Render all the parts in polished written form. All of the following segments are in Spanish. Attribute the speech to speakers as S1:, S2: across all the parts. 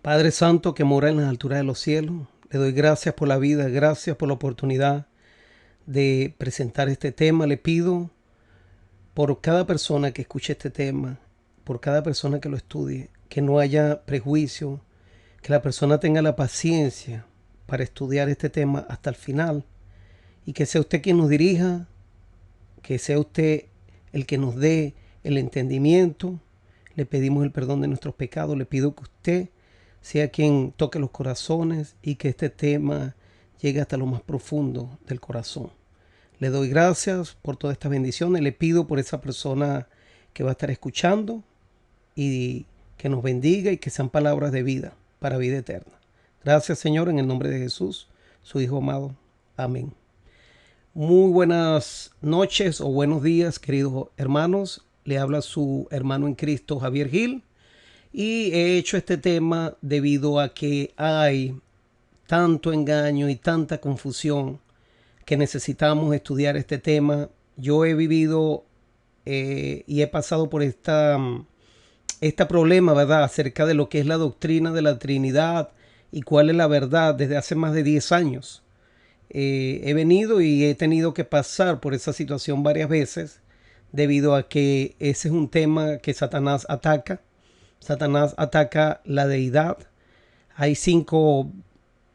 S1: Padre Santo que mora en las alturas de los cielos, le doy gracias por la vida, gracias por la oportunidad de presentar este tema. Le pido por cada persona que escuche este tema, por cada persona que lo estudie, que no haya prejuicio, que la persona tenga la paciencia para estudiar este tema hasta el final y que sea usted quien nos dirija, que sea usted el que nos dé el entendimiento. Le pedimos el perdón de nuestros pecados, le pido que usted sea quien toque los corazones y que este tema llegue hasta lo más profundo del corazón. Le doy gracias por todas estas bendiciones, le pido por esa persona que va a estar escuchando y que nos bendiga y que sean palabras de vida para vida eterna. Gracias, Señor, en el nombre de Jesús, su Hijo amado. Amén. Muy buenas noches o buenos días, queridos hermanos. Le habla su hermano en Cristo, Javier Gil. Y he hecho este tema debido a que hay tanto engaño y tanta confusión que necesitamos estudiar este tema. Yo he vivido y he pasado por este problema, ¿verdad? Acerca de lo que es la doctrina de la Trinidad y cuál es la verdad desde hace más de 10 años. He venido y he tenido que pasar por esa situación varias veces debido a que ese es un tema que Satanás ataca. Satanás ataca la deidad. Hay 5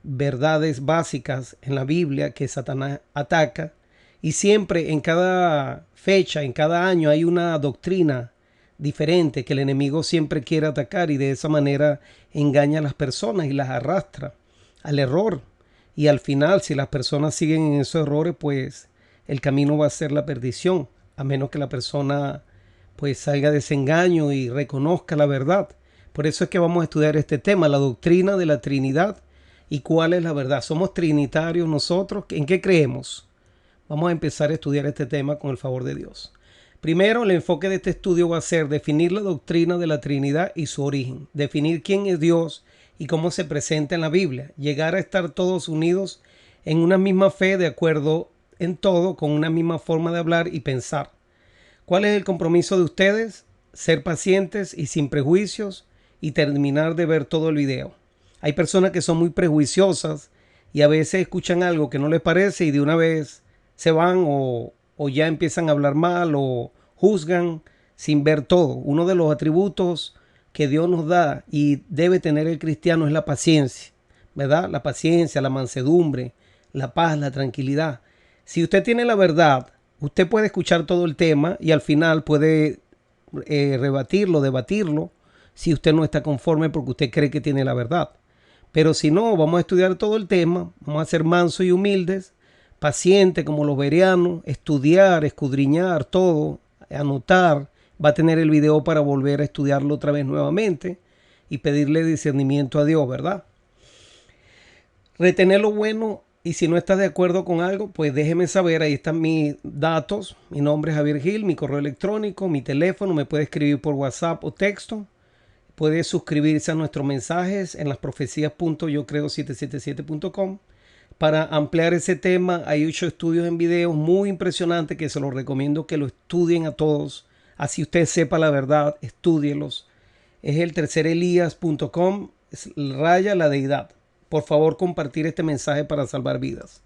S1: verdades básicas en la Biblia que Satanás ataca. Y siempre en cada fecha, en cada año hay una doctrina diferente que el enemigo siempre quiere atacar y de esa manera engaña a las personas y las arrastra al error. Y al final, si las personas siguen en esos errores, pues el camino va a ser la perdición, a menos que la persona pues salga de ese engaño y reconozca la verdad. Por eso es que vamos a estudiar este tema, la doctrina de la Trinidad y cuál es la verdad. ¿Somos trinitarios nosotros? ¿En qué creemos? Vamos a empezar a estudiar este tema con el favor de Dios. Primero, el enfoque de este estudio va a ser definir la doctrina de la Trinidad y su origen, definir quién es Dios y cómo se presenta en la Biblia, llegar a estar todos unidos en una misma fe, de acuerdo en todo, con una misma forma de hablar y pensar. ¿Cuál es el compromiso de ustedes? Ser pacientes y sin prejuicios y terminar de ver todo el video. Hay personas que son muy prejuiciosas y a veces escuchan algo que no les parece y de una vez se van o ya empiezan a hablar mal o juzgan sin ver todo. Uno de los atributos que Dios nos da y debe tener el cristiano es la paciencia, ¿verdad? La paciencia, la mansedumbre, la paz, la tranquilidad. Si usted tiene la verdad, usted puede escuchar todo el tema y al final puede rebatirlo, debatirlo, si usted no está conforme porque usted cree que tiene la verdad. Pero si no, vamos a estudiar todo el tema, vamos a ser mansos y humildes, pacientes como los bereanos, estudiar, escudriñar todo, anotar. Va a tener el video para volver a estudiarlo otra vez nuevamente y pedirle discernimiento a Dios, ¿verdad? Retener lo bueno y si no estás de acuerdo con algo, pues déjeme saber. Ahí están mis datos. Mi nombre es Javier Gil, mi correo electrónico, mi teléfono. Me puede escribir por WhatsApp o texto. Puede suscribirse a nuestros mensajes en lasprofecías.yocreo777.com. Para ampliar ese tema, hay 8 estudios en video muy impresionantes que se los recomiendo que lo estudien a todos. Así usted sepa la verdad, estúdielos. Es el tercerelías.com, raya la deidad. Por favor, compartir este mensaje para salvar vidas.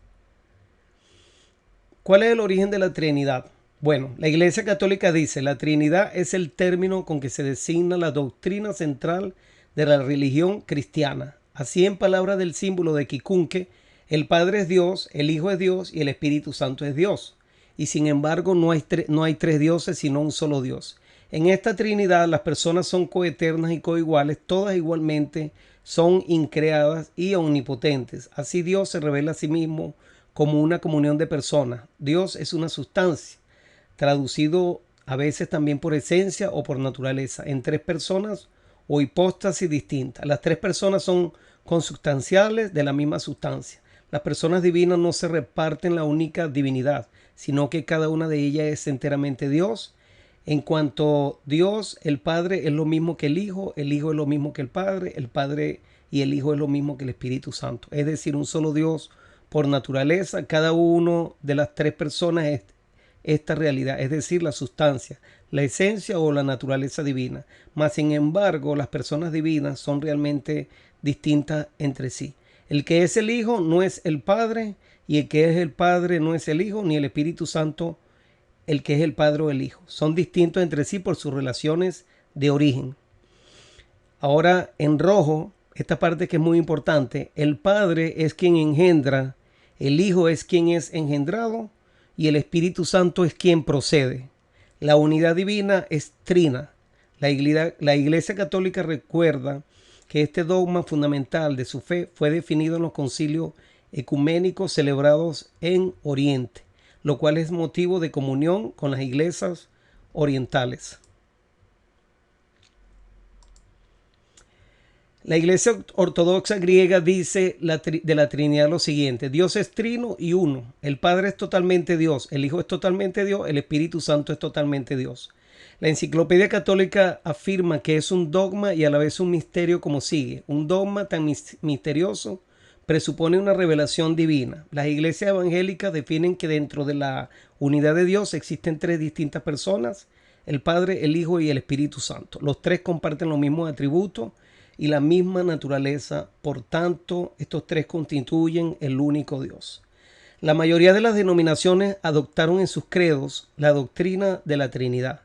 S1: ¿Cuál es el origen de la Trinidad? Bueno, la Iglesia Católica dice, la Trinidad es el término con que se designa la doctrina central de la religión cristiana. Así, en palabras del símbolo de Quicunque, el Padre es Dios, el Hijo es Dios y el Espíritu Santo es Dios. Y sin embargo, no hay 3 dioses, sino un solo Dios. En esta Trinidad, las personas son coeternas y coiguales, todas igualmente son increadas y omnipotentes. Así Dios se revela a sí mismo como una comunión de personas. Dios es una sustancia, traducido a veces también por esencia o por naturaleza, en 3 personas o hipóstasis distintas. Las 3 personas son consustanciales de la misma sustancia. Las personas divinas no se reparten la única divinidad, sino que cada una de ellas es enteramente Dios. En cuanto a Dios, el Padre es lo mismo que el Hijo es lo mismo que el Padre y el Hijo es lo mismo que el Espíritu Santo. Es decir, un solo Dios por naturaleza. Cada uno de las 3 personas esta realidad, es decir, la sustancia, la esencia o la naturaleza divina. Mas, sin embargo, las personas divinas son realmente distintas entre sí. El que es el Hijo no es el Padre, y el que es el Padre no es el Hijo, ni el Espíritu Santo el que es el Padre o el Hijo. Son distintos entre sí por sus relaciones de origen. Ahora, en rojo, esta parte que es muy importante, el Padre es quien engendra, el Hijo es quien es engendrado y el Espíritu Santo es quien procede. La unidad divina es trina. La Iglesia Católica recuerda que este dogma fundamental de su fe fue definido en los concilios ecuménicos celebrados en Oriente, lo cual es motivo de comunión con las iglesias orientales. La Iglesia Ortodoxa griega dice de la Trinidad lo siguiente: Dios es trino y uno. El Padre es totalmente Dios, el Hijo es totalmente Dios, el Espíritu Santo es totalmente Dios. La Enciclopedia Católica afirma que es un dogma y a la vez un misterio como sigue. Un dogma tan misterioso presupone una revelación divina. Las iglesias evangélicas definen que dentro de la unidad de Dios existen tres distintas personas: el Padre, el Hijo y el Espíritu Santo. Los tres comparten los mismos atributos y la misma naturaleza, por tanto, estos tres constituyen el único Dios. La mayoría de las denominaciones adoptaron en sus credos la doctrina de la Trinidad,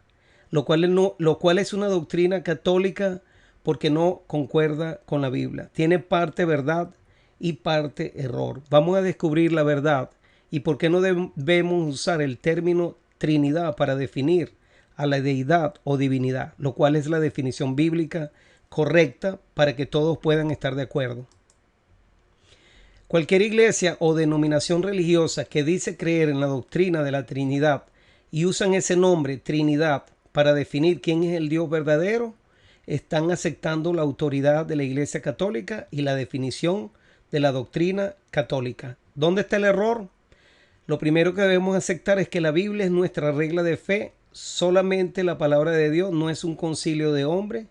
S1: lo cual es una doctrina católica porque no concuerda con la Biblia. Tiene parte verdad y parte error. Vamos a descubrir la verdad y por qué no debemos usar el término Trinidad para definir a la deidad o divinidad, lo cual es la definición bíblica correcta para que todos puedan estar de acuerdo. Cualquier iglesia o denominación religiosa que dice creer en la doctrina de la Trinidad y usan ese nombre, Trinidad, para definir quién es el Dios verdadero, están aceptando la autoridad de la Iglesia Católica y la definición de la doctrina católica. ¿Dónde está el error? Lo primero que debemos aceptar es que la Biblia es nuestra regla de fe. Solamente la palabra de Dios, no es un concilio de hombres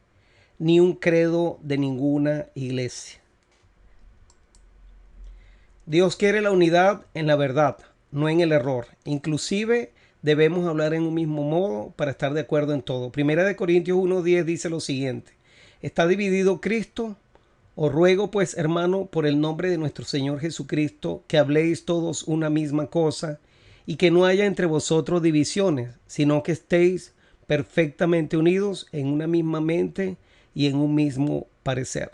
S1: ni un credo de ninguna iglesia. Dios quiere la unidad en la verdad, no en el error. Inclusive debemos hablar en un mismo modo para estar de acuerdo en todo. Primera de Corintios 1:10 dice lo siguiente: ¿está dividido Cristo? Os ruego pues, hermano, por el nombre de nuestro Señor Jesucristo, que habléis todos una misma cosa y que no haya entre vosotros divisiones, sino que estéis perfectamente unidos en una misma mente y en un mismo parecer.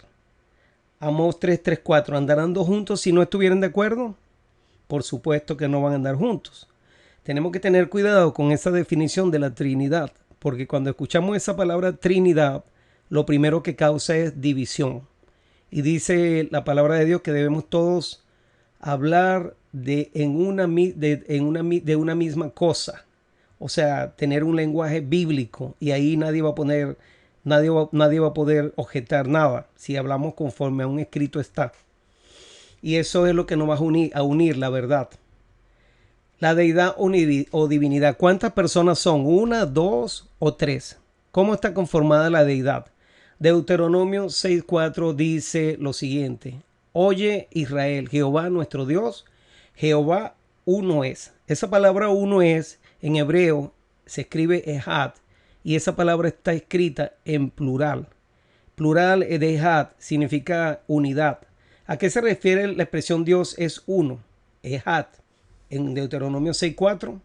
S1: Amós 3:4. ¿Andarán dos juntos si no estuvieran de acuerdo? Por supuesto que no van a andar juntos. Tenemos que tener cuidado con esa definición de la Trinidad, porque cuando escuchamos esa palabra Trinidad, lo primero que causa es división. Y dice la palabra de Dios que debemos todos hablar de una misma cosa. O sea, tener un lenguaje bíblico, y ahí nadie va a poder objetar nada si hablamos conforme a un escrito está. Y eso es lo que nos va a unir la verdad. La deidad o divinidad. ¿Cuántas personas son? ¿Una, dos o tres? ¿Cómo está conformada la deidad? Deuteronomio 6:4 dice lo siguiente: Oye Israel, Jehová nuestro Dios, Jehová uno es. Esa palabra uno es, en hebreo se escribe Ejad, y esa palabra está escrita en plural. Plural de Ejad significa unidad. ¿A qué se refiere la expresión Dios es uno? Ejad. En Deuteronomio 6:4,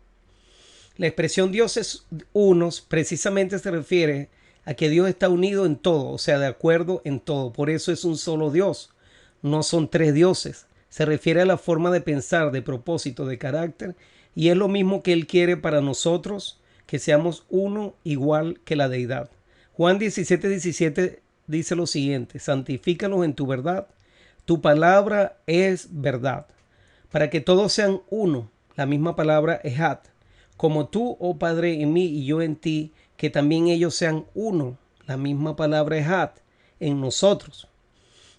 S1: la expresión Dios es uno precisamente se refiere a que Dios está unido en todo, o sea, de acuerdo en todo. Por eso es un solo Dios, no son tres dioses. Se refiere a la forma de pensar, de propósito, de carácter, y es lo mismo que Él quiere para nosotros, que seamos uno igual que la deidad. Juan 17:17 dice lo siguiente: santifícalos en tu verdad, tu palabra es verdad, para que todos sean uno. La misma palabra Ejad, como tú, oh Padre, en mí y yo en ti, que también ellos sean uno. La misma palabra Ejad en nosotros.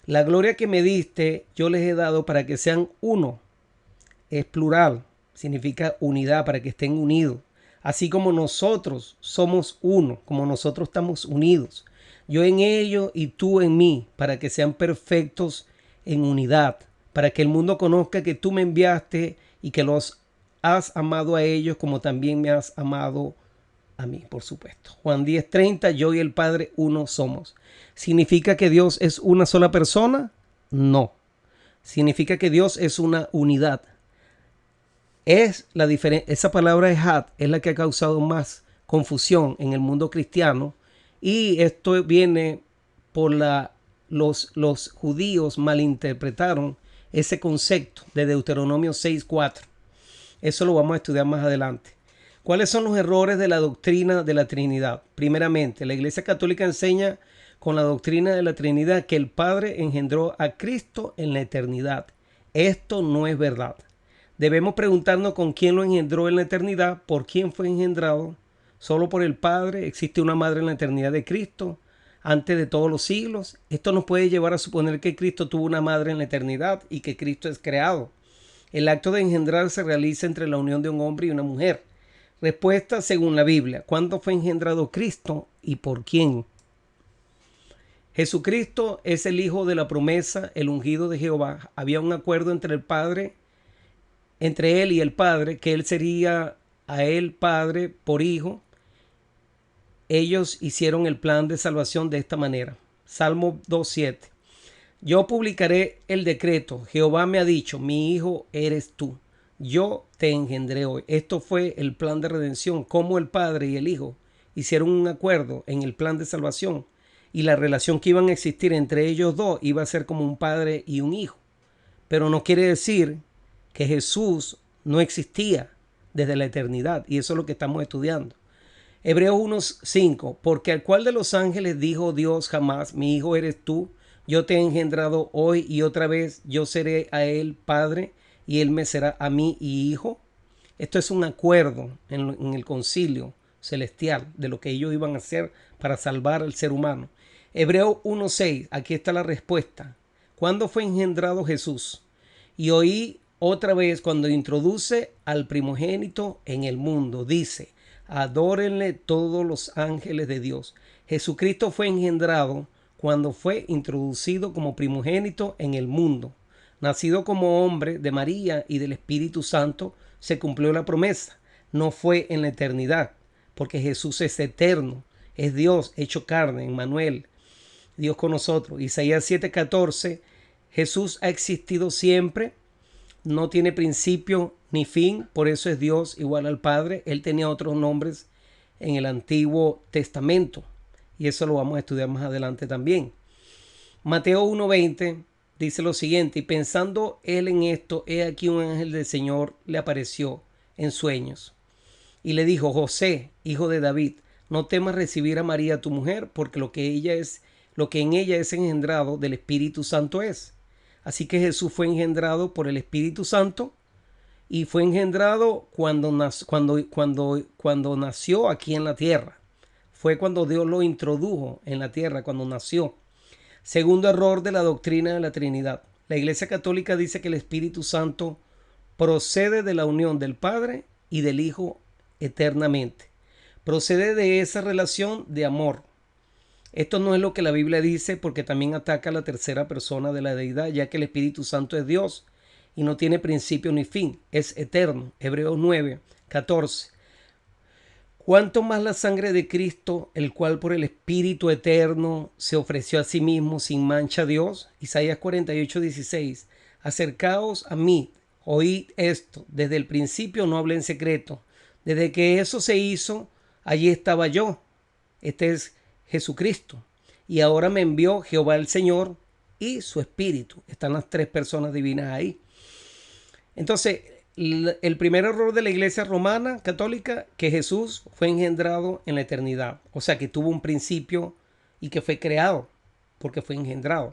S1: La gloria que me diste yo les he dado para que sean uno. Es plural, significa unidad, para que estén unidos. Así como nosotros somos uno, como nosotros estamos unidos. Yo en ellos y tú en mí, para que sean perfectos en unidad, para que el mundo conozca que tú me enviaste y que los has amado a ellos como también me has amado a mí, por supuesto. Juan 10:30, yo y el Padre uno somos. ¿Significa que Dios es una sola persona? No. Significa que Dios es una unidad. Es la diferencia. Esa palabra Ejad es la que ha causado más confusión en el mundo cristiano, y esto viene por los judíos malinterpretaron ese concepto de Deuteronomio 6:4. Eso lo vamos a estudiar más adelante. ¿Cuáles son los errores de la doctrina de la Trinidad? Primeramente, la Iglesia Católica enseña con la doctrina de la Trinidad que el Padre engendró a Cristo en la eternidad. Esto no es verdad. Debemos preguntarnos con quién lo engendró en la eternidad, por quién fue engendrado. Solo por el Padre. Existe una madre en la eternidad de Cristo, antes de todos los siglos. Esto nos puede llevar a suponer que Cristo tuvo una madre en la eternidad y que Cristo es creado. El acto de engendrar se realiza entre la unión de un hombre y una mujer. Respuesta según la Biblia. ¿Cuándo fue engendrado Cristo y por quién? Jesucristo es el Hijo de la promesa, el ungido de Jehová. Había un acuerdo entre el Padre, entre él y el Padre, que él sería a él Padre por Hijo. Ellos hicieron el plan de salvación de esta manera. Salmo 2:7. Yo publicaré el decreto. Jehová me ha dicho, mi hijo eres tú. Yo te engendré hoy. Esto fue el plan de redención, cómo el Padre y el Hijo hicieron un acuerdo en el plan de salvación, y la relación que iban a existir entre ellos dos iba a ser como un padre y un hijo. Pero no quiere decir que Jesús no existía desde la eternidad, y eso es lo que estamos estudiando. Hebreos 1:5, porque al cual de los ángeles dijo Dios jamás, mi hijo eres tú, yo te he engendrado hoy y otra vez yo seré a él padre y él me será a mí y hijo. Esto es un acuerdo en el concilio celestial de lo que ellos iban a hacer para salvar al ser humano. Hebreos 1:6, aquí está la respuesta. ¿Cuándo fue engendrado Jesús? Y oí otra vez cuando introduce al primogénito en el mundo, dice, adórenle todos los ángeles de Dios. Jesucristo fue engendrado cuando fue introducido como primogénito en el mundo. Nacido como hombre de María y del Espíritu Santo, se cumplió la promesa. No fue en la eternidad, porque Jesús es eterno, es Dios hecho carne, Emmanuel, Dios con nosotros. Isaías 7:14, Jesús ha existido siempre, no tiene principio ni fin, por eso es Dios igual al Padre. Él tenía otros nombres en el Antiguo Testamento, y eso lo vamos a estudiar más adelante también. Mateo 1:20 dice lo siguiente, y pensando él en esto, he aquí un ángel del Señor le apareció en sueños y le dijo, José, hijo de David, no temas recibir a María tu mujer, porque lo que en ella es engendrado del Espíritu Santo es. Así que Jesús fue engendrado por el Espíritu Santo, y fue engendrado cuando nació aquí en la tierra. Fue cuando Dios lo introdujo en la tierra, cuando nació. Segundo error de la doctrina de la Trinidad. La Iglesia Católica dice que el Espíritu Santo procede de la unión del Padre y del Hijo eternamente. Procede de esa relación de amor. Esto no es lo que la Biblia dice, porque también ataca a la tercera persona de la deidad, ya que el Espíritu Santo es Dios y no tiene principio ni fin, es eterno. Hebreos 9:14. Cuanto más la sangre de Cristo, el cual por el Espíritu eterno se ofreció a sí mismo sin mancha a Dios. Isaías 48:16. Acercaos a mí, oíd esto. Desde el principio no hablé en secreto. Desde que eso se hizo, allí estaba yo. Este es Jesucristo. Y ahora me envió Jehová el Señor y su Espíritu. Están las tres personas divinas ahí. Entonces, el primer error de la Iglesia romana católica, que Jesús fue engendrado en la eternidad. O sea, que tuvo un principio y que fue creado porque fue engendrado.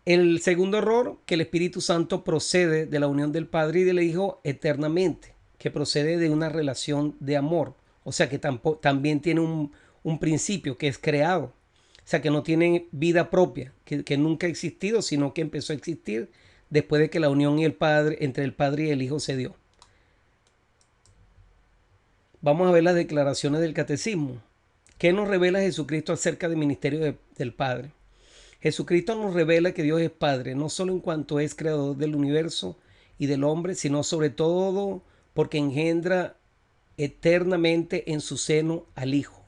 S1: El segundo error, que el Espíritu Santo procede de la unión del Padre y del Hijo eternamente, que procede de una relación de amor. O sea, que también tiene un principio, que es creado. O sea, que no tiene vida propia, que nunca ha existido, sino que empezó a existir después de que la unión entre el Padre y el Hijo se dio. Vamos a ver las declaraciones del Catecismo. ¿Qué nos revela Jesucristo acerca del ministerio del Padre? Jesucristo nos revela que Dios es Padre, no solo en cuanto es creador del universo y del hombre, sino sobre todo porque engendra eternamente en su seno al Hijo,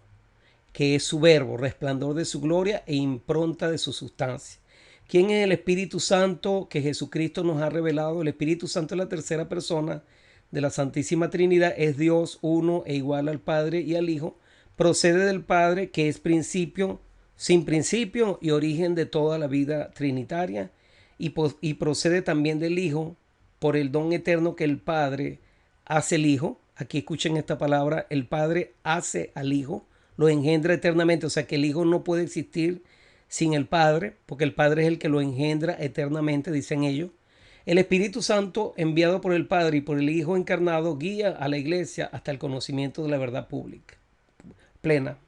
S1: que es su verbo, resplandor de su gloria e impronta de su sustancia. ¿Quién es el Espíritu Santo que Jesucristo nos ha revelado? El Espíritu Santo es la tercera persona de la Santísima Trinidad, es Dios uno e igual al Padre y al Hijo, procede del Padre, que es principio, sin principio y origen de toda la vida trinitaria, y procede también del Hijo por el don eterno que el Padre hace el Hijo. Aquí escuchen esta palabra, el Padre hace al Hijo, lo engendra eternamente, o sea que el Hijo no puede existir sin el Padre, porque el Padre es el que lo engendra eternamente, dicen ellos. El Espíritu Santo, enviado por el Padre y por el Hijo encarnado, guía a la iglesia hasta el conocimiento de la verdad pública, plena.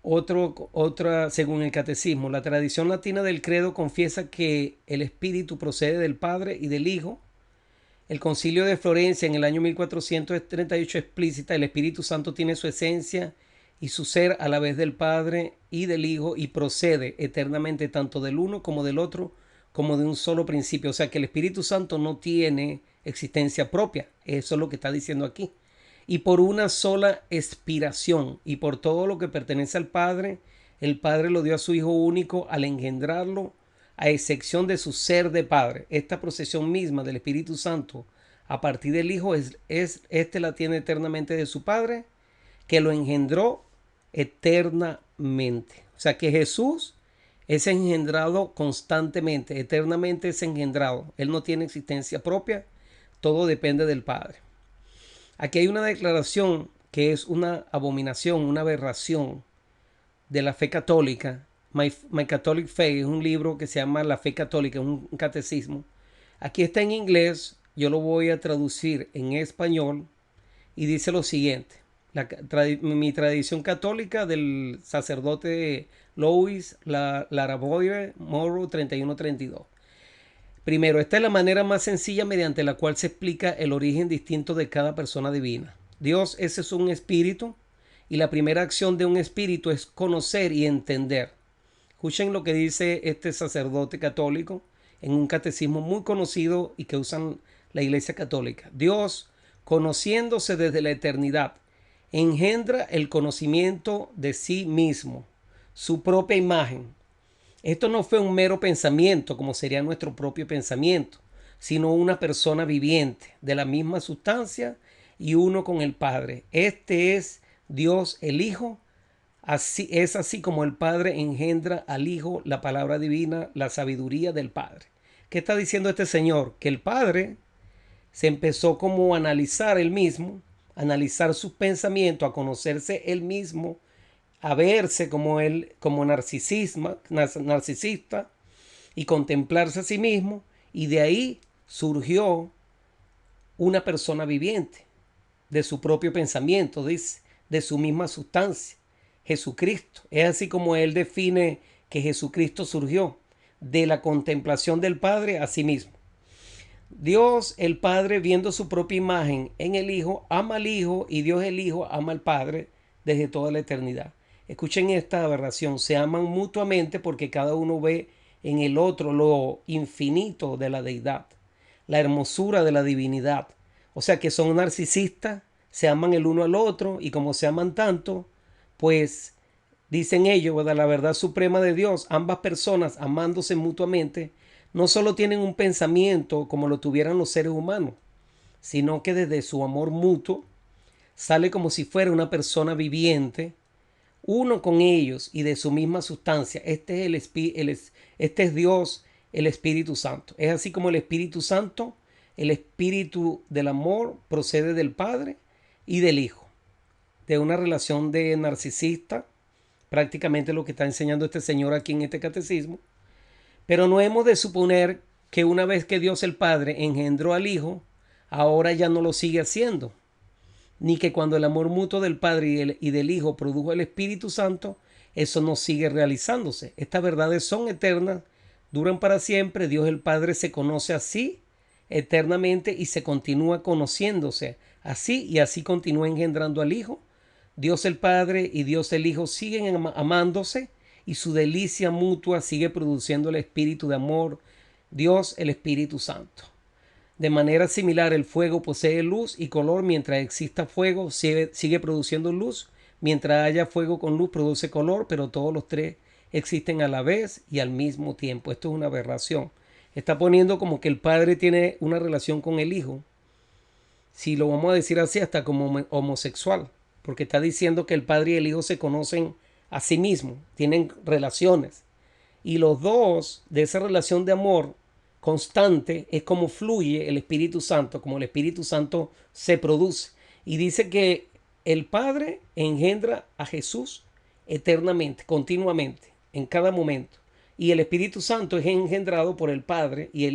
S1: Otra, según el catecismo, la tradición latina del credo confiesa que el Espíritu procede del Padre y del Hijo. El Concilio de Florencia en el año 1438 explícita, el Espíritu Santo tiene su esencia y su ser a la vez del Padre y del Hijo y procede eternamente tanto del uno como del otro, como de un solo principio. O sea que el Espíritu Santo no tiene existencia propia, eso es lo que está diciendo aquí. Y por una sola expiración y por todo lo que pertenece al Padre, el Padre lo dio a su Hijo único al engendrarlo, a excepción de su ser de Padre. Esta procesión misma del Espíritu Santo a partir del Hijo este la tiene eternamente de su Padre, que lo engendró eternamente. O sea que Jesús es engendrado constantemente, eternamente es engendrado. Él no tiene existencia propia, todo depende del Padre. Aquí hay una declaración que es una abominación, una aberración de la fe católica. My Catholic Faith es un libro que se llama La Fe Católica, es un catecismo. Aquí está en inglés, yo lo voy a traducir en español y dice lo siguiente. Mi tradición católica del sacerdote Louis Laraboire Morrow 3132. Primero, esta es la manera más sencilla mediante la cual se explica el origen distinto de cada persona divina. Dios, ese es un espíritu, y la primera acción de un espíritu es conocer y entender. Escuchen lo que dice este sacerdote católico en un catecismo muy conocido y que usan la Iglesia Católica. Dios, conociéndose desde la eternidad, engendra el conocimiento de sí mismo, su propia imagen. Esto no fue un mero pensamiento, como sería nuestro propio pensamiento, sino una persona viviente, de la misma sustancia y uno con el Padre. Este es Dios el Hijo. Así, es así como el Padre engendra al Hijo, la palabra divina, la sabiduría del Padre. ¿Qué está diciendo este señor? Que el Padre se empezó como a analizar él mismo, a analizar sus pensamientos, a conocerse él mismo, a verse como él, como narcisista y contemplarse a sí mismo, y de ahí surgió una persona viviente, de su propio pensamiento, dice, de su misma sustancia, Jesucristo. Es así como él define que Jesucristo surgió, de la contemplación del Padre a sí mismo. Dios el Padre, viendo su propia imagen en el Hijo, ama al Hijo, y Dios el Hijo ama al Padre desde toda la eternidad. Escuchen esta aberración, se aman mutuamente porque cada uno ve en el otro lo infinito de la deidad, la hermosura de la divinidad. O sea que son narcisistas, se aman el uno al otro, y como se aman tanto, pues dicen ellos, ¿verdad? La verdad suprema de Dios, ambas personas amándose mutuamente, no solo tienen un pensamiento como lo tuvieran los seres humanos, sino que desde su amor mutuo sale como si fuera una persona viviente, uno con ellos y de su misma sustancia. Este es Dios, el Espíritu Santo. Es así como el Espíritu Santo, el espíritu del amor, procede del Padre y del Hijo, de una relación de narcisista, prácticamente lo que está enseñando este señor aquí en este catecismo. Pero no hemos de suponer que una vez que Dios el Padre engendró al Hijo, ahora ya no lo sigue haciendo, ni que cuando el amor mutuo del Padre y del Hijo produjo el Espíritu Santo, eso no sigue realizándose. Estas verdades son eternas, duran para siempre. Dios el Padre se conoce así eternamente y se continúa conociéndose así, y así continúa engendrando al Hijo. Dios el Padre y Dios el Hijo siguen amándose, y su delicia mutua sigue produciendo el espíritu de amor, Dios el Espíritu Santo. De manera similar, el fuego posee luz y color. Mientras exista fuego, sigue produciendo luz. Mientras haya fuego con luz, produce color, pero todos los tres existen a la vez y al mismo tiempo. Esto es una aberración. Está poniendo como que el Padre tiene una relación con el Hijo, si lo vamos a decir así, hasta como homosexual, porque está diciendo que el Padre y el Hijo se conocen a sí mismos, tienen relaciones. Y los dos, de esa relación de amor constante, es como fluye el Espíritu Santo, como el Espíritu Santo se produce. Y dice que el Padre engendra a Jesús eternamente, continuamente, en cada momento. Y el Espíritu Santo es engendrado por el Padre y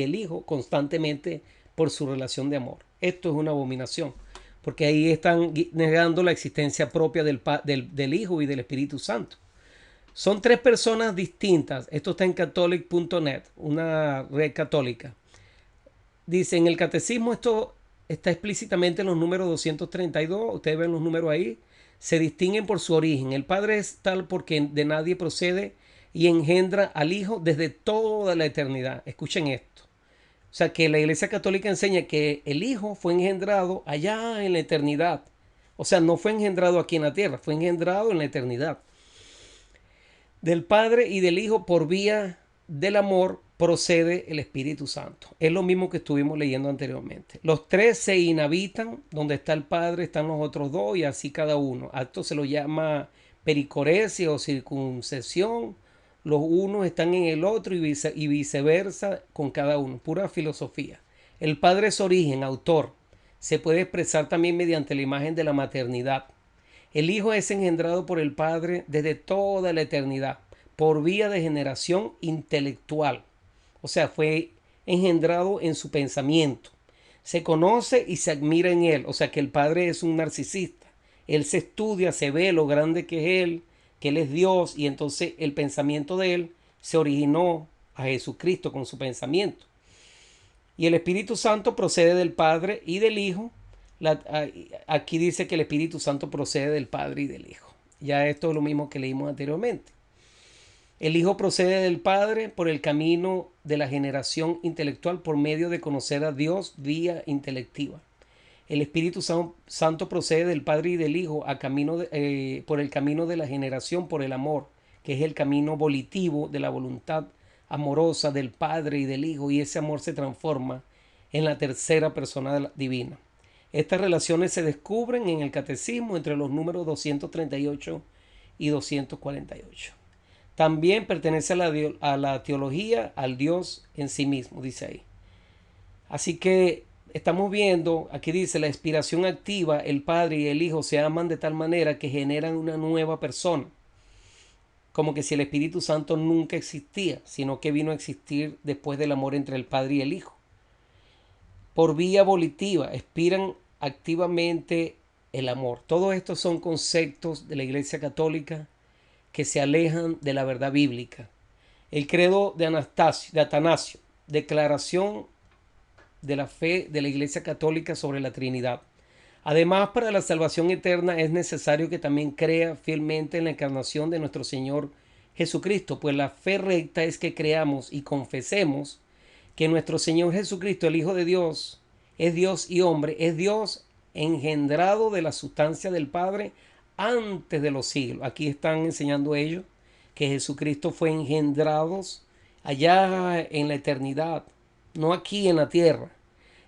S1: el Hijo constantemente por su relación de amor. Esto es una abominación, porque ahí están negando la existencia propia del Hijo y del Espíritu Santo. Son tres personas distintas. Esto está en catholic.net, una red católica. Dice, en el catecismo esto está explícitamente en los números 232. Ustedes ven los números ahí. Se distinguen por su origen. El Padre es tal porque de nadie procede y engendra al Hijo desde toda la eternidad. Escuchen esto. O sea que la Iglesia Católica enseña que el Hijo fue engendrado allá en la eternidad. O sea, no fue engendrado aquí en la tierra, fue engendrado en la eternidad. Del Padre y del Hijo por vía del amor procede el Espíritu Santo. Es lo mismo que estuvimos leyendo anteriormente. Los tres se inhabitan, donde está el Padre están los otros dos y así cada uno. A esto se lo llama pericoresia o circuncesión. Los unos están en el otro y viceversa con cada uno. Pura filosofía. El Padre es origen, autor. Se puede expresar también mediante la imagen de la maternidad. El Hijo es engendrado por el Padre desde toda la eternidad, por vía de generación intelectual. O sea, fue engendrado en su pensamiento. Se conoce y se admira en él. O sea, que el Padre es un narcisista. Él se estudia, se ve lo grande que él es Dios, y entonces el pensamiento de él se originó a Jesucristo con su pensamiento. Y el Espíritu Santo procede del Padre y del Hijo. Aquí dice que el Espíritu Santo procede del Padre y del Hijo. Ya esto es lo mismo que leímos anteriormente. El Hijo procede del Padre por el camino de la generación intelectual por medio de conocer a Dios vía intelectiva. El Espíritu Santo procede del Padre y del Hijo por el camino de la generación por el amor, que es el camino volitivo de la voluntad amorosa del Padre y del Hijo, y ese amor se transforma en la tercera persona divina. Estas relaciones se descubren en el catecismo entre los números 238 y 248. También pertenece a la teología al Dios en sí mismo, dice ahí. Así que estamos viendo, aquí dice, la inspiración activa, el Padre y el Hijo se aman de tal manera que generan una nueva persona. Como que si el Espíritu Santo nunca existía, sino que vino a existir después del amor entre el Padre y el Hijo. Por vía volitiva, expiran activamente el amor. Todos estos son conceptos de la Iglesia Católica que se alejan de la verdad bíblica. El credo de Atanasio, declaración de la fe de la Iglesia Católica sobre la Trinidad. Además, para la salvación eterna es necesario que también crea fielmente en la encarnación de nuestro Señor Jesucristo, pues la fe recta es que creamos y confesemos que nuestro Señor Jesucristo, el Hijo de Dios, es Dios y hombre, es Dios engendrado de la sustancia del Padre antes de los siglos. Aquí están enseñando ellos que Jesucristo fue engendrado allá en la eternidad, no aquí en la tierra,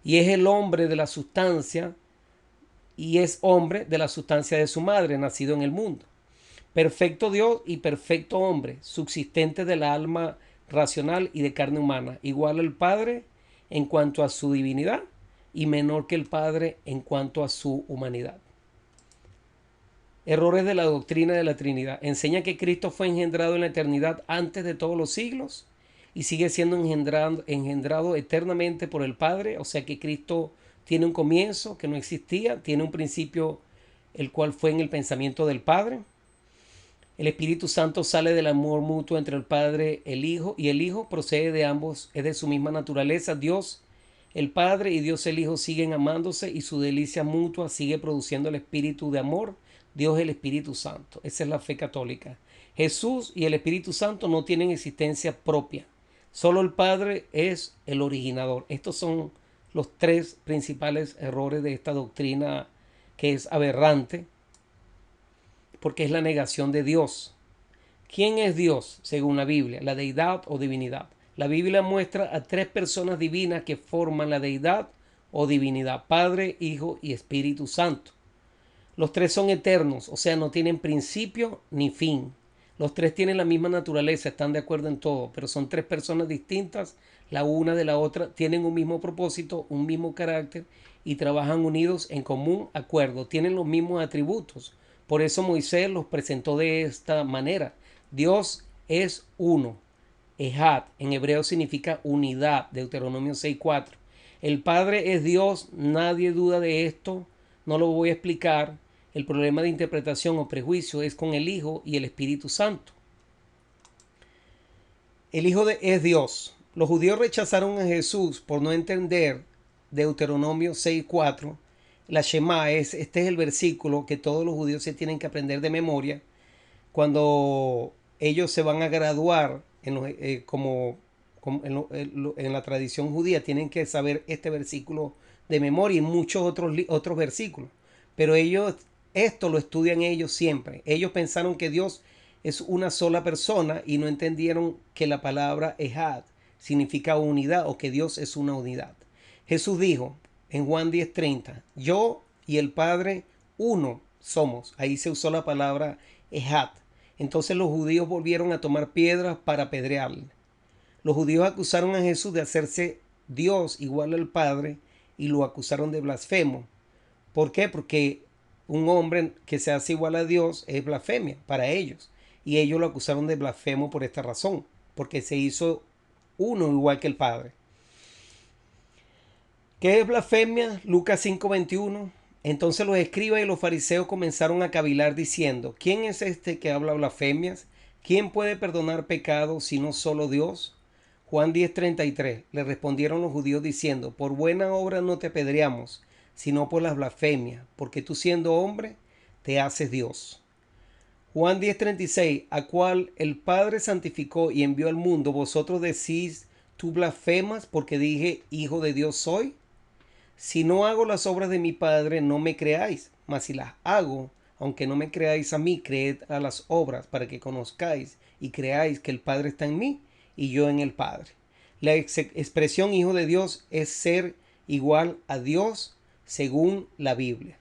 S1: y es el hombre de la sustancia, y es hombre de la sustancia de su madre, nacido en el mundo. Perfecto Dios y perfecto hombre, subsistente del alma racional y de carne humana, igual al Padre en cuanto a su divinidad y menor que el Padre en cuanto a su humanidad. Errores de la doctrina de la Trinidad. Enseña que Cristo fue engendrado en la eternidad antes de todos los siglos y sigue siendo engendrado eternamente por el Padre. O sea que Cristo tiene un comienzo que no existía, tiene un principio el cual fue en el pensamiento del Padre. El Espíritu Santo sale del amor mutuo entre el Padre, el Hijo, y el Hijo procede de ambos, es de su misma naturaleza. Dios, el Padre y Dios el Hijo siguen amándose y su delicia mutua sigue produciendo el espíritu de amor. Dios el Espíritu Santo. Esa es la fe católica. Jesús y el Espíritu Santo no tienen existencia propia. Solo el Padre es el originador. Estos son los tres principales errores de esta doctrina que es aberrante, porque es la negación de Dios. ¿Quién es Dios según la Biblia? La deidad o divinidad. La Biblia muestra a tres personas divinas que forman la deidad o divinidad: Padre, Hijo y Espíritu Santo. Los tres son eternos, o sea, no tienen principio ni fin. Los tres tienen la misma naturaleza, están de acuerdo en todo, pero son tres personas distintas, la una de la otra, tienen un mismo propósito, un mismo carácter y trabajan unidos en común acuerdo, tienen los mismos atributos. Por eso Moisés los presentó de esta manera. Dios es uno. Ejad en hebreo significa unidad, Deuteronomio 6:4. El Padre es Dios, nadie duda de esto, no lo voy a explicar. El problema de interpretación o prejuicio es con el Hijo y el Espíritu Santo. El Hijo es Dios. Los judíos rechazaron a Jesús por no entender Deuteronomio 6:4. La Shema este es el versículo que todos los judíos se tienen que aprender de memoria cuando ellos se van a graduar en la tradición judía. Tienen que saber este versículo de memoria y muchos otros versículos. Pero esto lo estudian ellos siempre. Ellos pensaron que Dios es una sola persona y no entendieron que la palabra Ejad significa unidad, o que Dios es una unidad. Jesús dijo en Juan 10:30, yo y el Padre uno somos. Ahí se usó la palabra Ejad. Entonces los judíos volvieron a tomar piedras para apedrearle. Los judíos acusaron a Jesús de hacerse Dios igual al Padre y lo acusaron de blasfemo. ¿Por qué? Porque un hombre que se hace igual a Dios es blasfemia para ellos. Y ellos lo acusaron de blasfemo por esta razón, porque se hizo uno igual que el Padre. ¿Qué es blasfemia? Lucas 5:21. Entonces los escribas y los fariseos comenzaron a cavilar diciendo, ¿quién es este que habla blasfemias? ¿Quién puede perdonar pecados sino solo Dios? Juan 10:33. Le respondieron los judíos diciendo, por buena obra no te apedreamos, sino por las blasfemias, porque tú siendo hombre te haces Dios. Juan 10:36. A cual el Padre santificó y envió al mundo, vosotros decís, tú blasfemas porque dije, hijo de Dios soy. Si no hago las obras de mi Padre, no me creáis, mas si las hago, aunque no me creáis a mí, creed a las obras, para que conozcáis y creáis que el Padre está en mí y yo en el Padre. La expresión hijo de Dios es ser igual a Dios según la Biblia.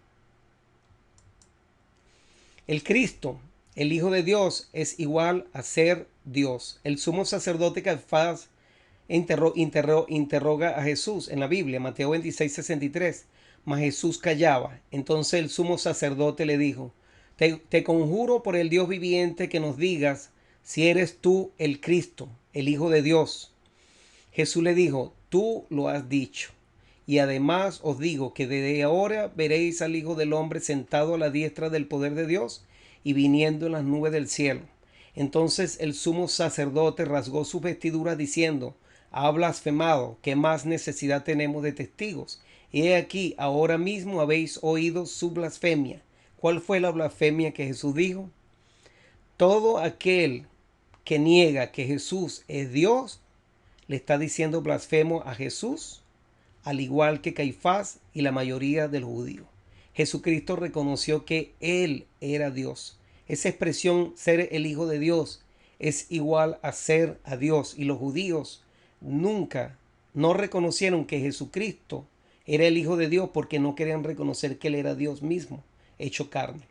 S1: El Cristo, el Hijo de Dios, es igual a ser Dios. El sumo sacerdote Caifás interroga a Jesús en la Biblia, Mateo 26:63, mas Jesús callaba. Entonces el sumo sacerdote le dijo, te conjuro por el Dios viviente que nos digas si eres tú el Cristo, el Hijo de Dios. Jesús le dijo, tú lo has dicho. Y además os digo que desde ahora veréis al Hijo del Hombre sentado a la diestra del poder de Dios y viniendo en las nubes del cielo. Entonces el sumo sacerdote rasgó sus vestiduras diciendo, ha blasfemado, ¿qué más necesidad tenemos de testigos? Y he aquí, ahora mismo habéis oído su blasfemia. ¿Cuál fue la blasfemia que Jesús dijo? Todo aquel que niega que Jesús es Dios, le está diciendo blasfemo a Jesús, al igual que Caifás y la mayoría de los judíos. Jesucristo reconoció que Él era Dios. Esa expresión, ser el Hijo de Dios, es igual a ser a Dios. Y los judíos nunca no reconocieron que Jesucristo era el Hijo de Dios porque no querían reconocer que Él era Dios mismo, hecho carne.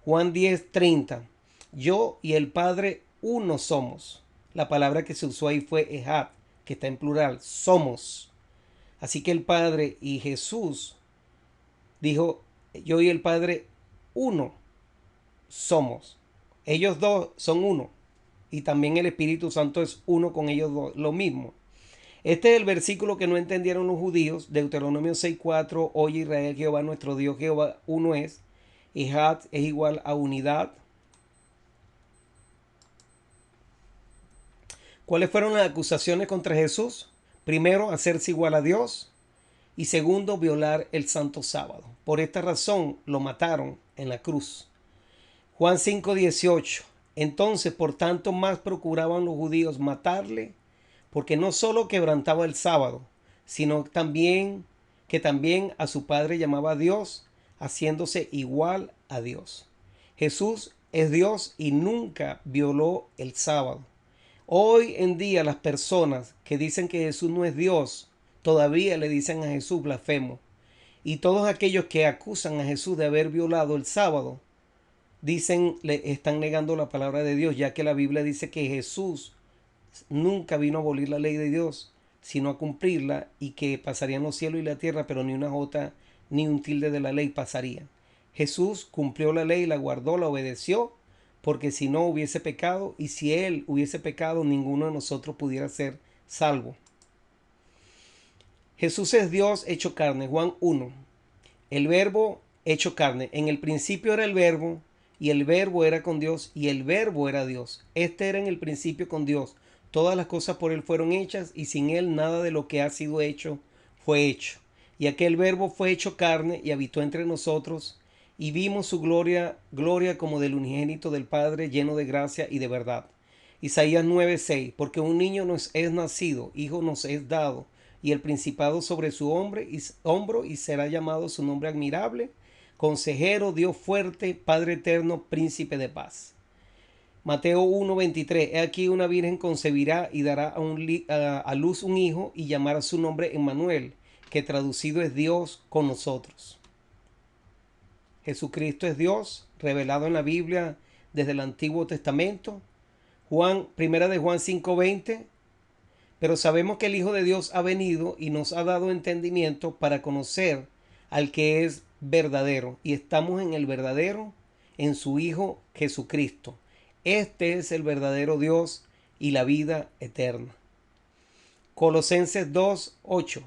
S1: Juan 10:30. Yo y el Padre uno somos. La palabra que se usó ahí fue ejad, que está en plural, somos. Así que el Padre y Jesús dijo, yo y el Padre uno somos. Ellos dos son uno. Y también el Espíritu Santo es uno con ellos dos, lo mismo. Este es el versículo que no entendieron los judíos. Deuteronomio 6:4, oye Israel, Jehová nuestro Dios, Jehová uno es. Ejad es igual a unidad. ¿Cuáles fueron las acusaciones contra Jesús? Primero, hacerse igual a Dios. Y segundo, violar el santo sábado. Por esta razón lo mataron en la cruz. Juan 5:18. Entonces, por tanto, más procuraban los judíos matarle, porque no solo quebrantaba el sábado, sino también que también a su Padre llamaba a Dios, haciéndose igual a Dios. Jesús es Dios y nunca violó el sábado. Hoy en día las personas que dicen que Jesús no es Dios, todavía le dicen a Jesús blasfemo. Y todos aquellos que acusan a Jesús de haber violado el sábado, dicen, le están negando la palabra de Dios, ya que la Biblia dice que Jesús nunca vino a abolir la ley de Dios, sino a cumplirla, y que pasarían los cielos y la tierra, pero ni una jota ni un tilde de la ley pasarían. Jesús cumplió la ley, la guardó, la obedeció, porque si no hubiese pecado, y si él hubiese pecado, ninguno de nosotros pudiera ser salvo. Jesús es Dios hecho carne. Juan 1. El verbo hecho carne. En el principio era el verbo, y el verbo era con Dios, y el verbo era Dios. Este era en el principio con Dios. Todas las cosas por él fueron hechas, y sin él nada de lo que ha sido hecho fue hecho. Y aquel verbo fue hecho carne y habitó entre nosotros, y vimos su gloria, gloria como del unigénito del Padre, lleno de gracia y de verdad. Isaías 9:6. Porque un niño nos es nacido, hijo nos es dado, y el principado sobre su hombro, y será llamado su nombre admirable, consejero, Dios fuerte, Padre eterno, príncipe de paz. Mateo 1:23. He aquí una virgen concebirá y dará a luz un hijo, y llamará su nombre Emmanuel, que traducido es Dios con nosotros. Jesucristo es Dios, revelado en la Biblia desde el Antiguo Testamento. Primera de Juan 5:20. Pero sabemos que el Hijo de Dios ha venido y nos ha dado entendimiento para conocer al que es verdadero. Y estamos en el verdadero, en su Hijo Jesucristo. Este es el verdadero Dios y la vida eterna. Colosenses 2:8.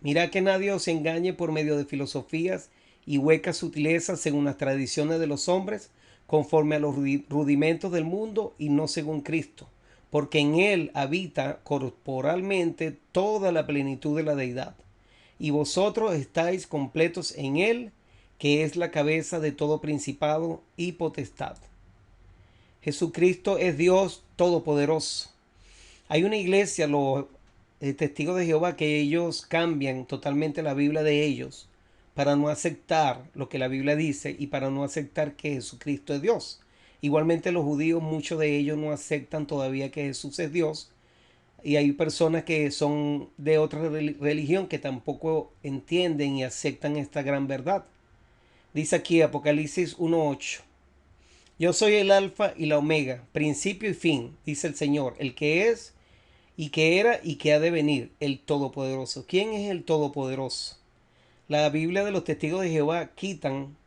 S1: Mira que nadie os engañe por medio de filosofías y huecas sutilezas según las tradiciones de los hombres, conforme a los rudimentos del mundo y no según Cristo, porque en él habita corporalmente toda la plenitud de la deidad. Y vosotros estáis completos en él, que es la cabeza de todo principado y potestad. Jesucristo es Dios todopoderoso. Hay una iglesia, los testigos de Jehová, que ellos cambian totalmente la Biblia de ellos para no aceptar lo que la Biblia dice y para no aceptar que Jesucristo es Dios. Igualmente los judíos, muchos de ellos no aceptan todavía que Jesús es Dios. Y hay personas que son de otra religión que tampoco entienden y aceptan esta gran verdad. Dice aquí Apocalipsis 1:8. Yo soy el alfa y la omega, principio y fin, dice el Señor, el que es y que era y que ha de venir, el Todopoderoso. ¿Quién es el Todopoderoso? La Biblia de los testigos de Jehová quitan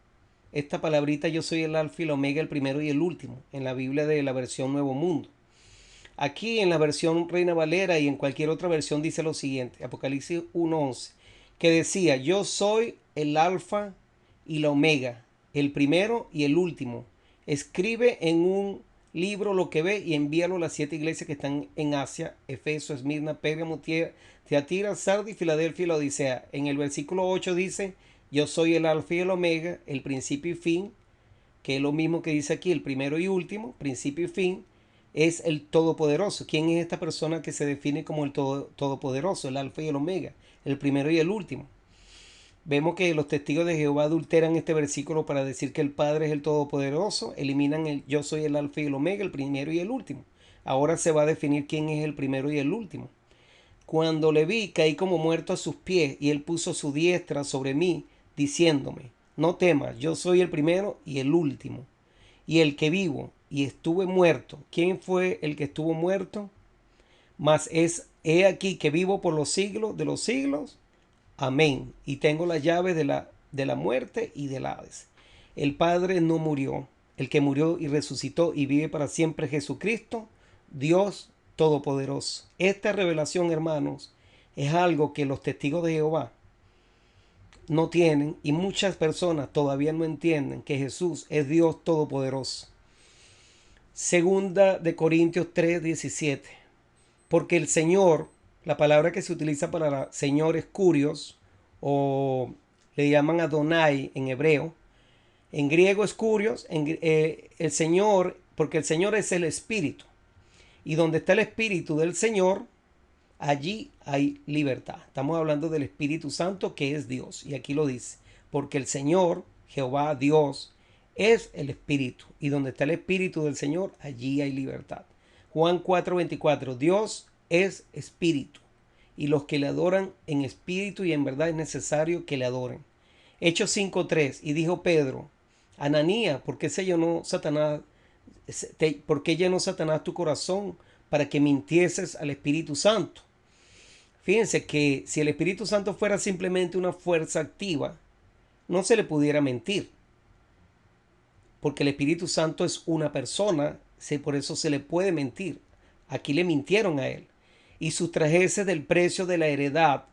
S1: esta palabrita yo soy el alfa y el omega, el primero y el último, en la Biblia de la versión Nuevo Mundo. Aquí en la versión Reina Valera y en cualquier otra versión dice lo siguiente, Apocalipsis 1:11, que decía, yo soy el alfa y la omega, el primero y el último. Escribe en un libro lo que ve y envíalo a las 7 iglesias que están en Asia, Efeso, Esmirna, Pérgamo, Tiatira, Sardis, Filadelfia y la Odisea. En el versículo 8 dice, yo soy el alfa y el omega, el principio y fin, que es lo mismo que dice aquí, el primero y último, principio y fin, es el Todopoderoso. ¿Quién es esta persona que se define como el Todopoderoso, el alfa y el omega, el primero y el último? Vemos que los testigos de Jehová adulteran este versículo para decir que el Padre es el Todopoderoso, eliminan el yo soy el alfa y el omega, el primero y el último. Ahora se va a definir quién es el primero y el último. Cuando le vi, caí como muerto a sus pies, y él puso su diestra sobre mí, diciéndome, no temas, yo soy el primero y el último, y el que vivo, y estuve muerto. ¿Quién fue el que estuvo muerto? Mas he aquí que vivo por los siglos de los siglos. Amén. Y tengo las llaves de la muerte y del Hades. El Padre no murió. El que murió y resucitó y vive para siempre, Jesucristo, Dios Todopoderoso. Esta revelación, hermanos, es algo que los testigos de Jehová no tienen, y muchas personas todavía no entienden que Jesús es Dios Todopoderoso. Segunda de Corintios 3:17. Porque el Señor, la palabra que se utiliza para Señor es Kurios, o le llaman Adonai en hebreo. En griego es Kurios, el Señor, porque el Señor es el Espíritu. Y donde está el Espíritu del Señor, allí hay libertad. Estamos hablando del Espíritu Santo, que es Dios. Y aquí lo dice, porque el Señor, Jehová, Dios, es el Espíritu. Y donde está el Espíritu del Señor, allí hay libertad. Juan 4:24, Dios es Espíritu. Y los que le adoran en espíritu y en verdad es necesario que le adoren. Hechos 5:3, y dijo Pedro, Ananías, ¿por qué llenó Satanás tu corazón para que mintieses al Espíritu Santo? Fíjense que si el Espíritu Santo fuera simplemente una fuerza activa, no se le pudiera mentir, porque el Espíritu Santo es una persona, por eso se le puede mentir. Aquí le mintieron a él. Y sustrajese del precio de la heredad,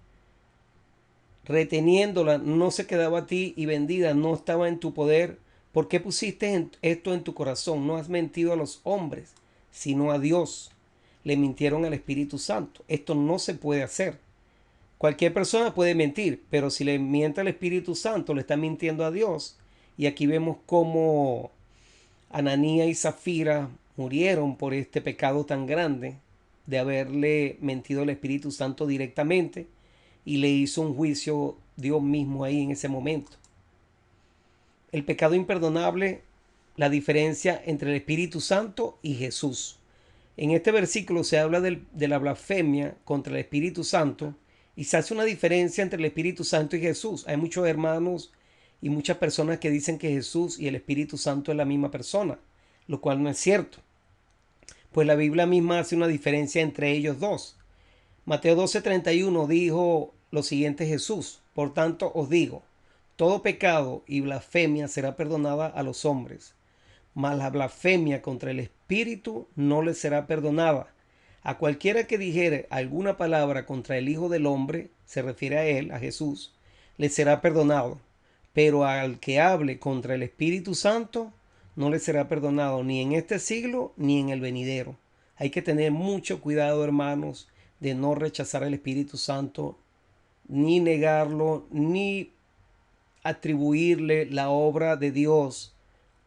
S1: reteniéndola, no se quedaba a ti, y vendida no estaba en tu poder. ¿Por qué pusiste esto en tu corazón? No has mentido a los hombres, sino a Dios. Le mintieron al Espíritu Santo. Esto no se puede hacer. Cualquier persona puede mentir, pero si le miente al Espíritu Santo, le está mintiendo a Dios. Y aquí vemos cómo Ananías y Zafira murieron por este pecado tan grande de haberle mentido al Espíritu Santo directamente, y le hizo un juicio Dios mismo ahí en ese momento. El pecado imperdonable, la diferencia entre el Espíritu Santo y Jesús. En este versículo se habla de la blasfemia contra el Espíritu Santo, y se hace una diferencia entre el Espíritu Santo y Jesús. Hay muchos hermanos y muchas personas que dicen que Jesús y el Espíritu Santo es la misma persona, lo cual no es cierto, pues la Biblia misma hace una diferencia entre ellos dos. Mateo 12:31 dijo lo siguiente Jesús: por tanto os digo, todo pecado y blasfemia será perdonada a los hombres, mas la blasfemia contra el Espíritu no le será perdonada. A cualquiera que dijere alguna palabra contra el Hijo del Hombre, se refiere a él, a Jesús, le será perdonado. Pero al que hable contra el Espíritu Santo, no le será perdonado ni en este siglo ni en el venidero. Hay que tener mucho cuidado, hermanos, de no rechazar al Espíritu Santo, ni negarlo, ni atribuirle la obra de Dios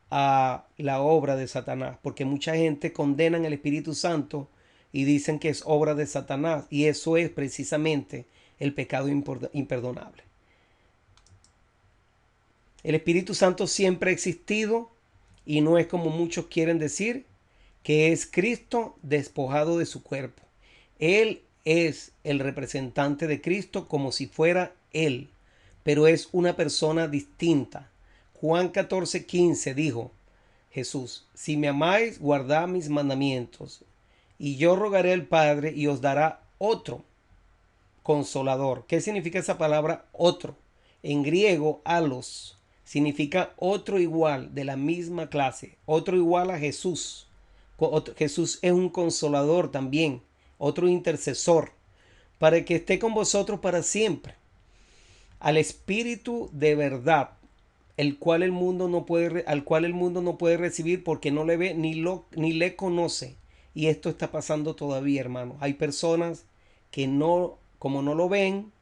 S1: a la obra de Satanás, porque mucha gente condena el Espíritu Santo y dicen que es obra de Satanás, y eso es precisamente el pecado imperdonable. El Espíritu Santo siempre ha existido, y no es como muchos quieren decir, que es Cristo despojado de su cuerpo. Él es el representante de Cristo como si fuera Él, pero es una persona distinta. Juan 14:15 dijo Jesús: si me amáis, guardad mis mandamientos, y yo rogaré al Padre y os dará otro consolador. ¿Qué significa esa palabra otro? En griego, alos, significa otro igual, de la misma clase, otro igual a Jesús. Jesús es un consolador también, otro intercesor, para que esté con vosotros para siempre. Al Espíritu de verdad, al cual el mundo no puede recibir, porque no le ve ni le conoce. Y esto está pasando todavía, hermanos. Hay personas que no, como no lo ven,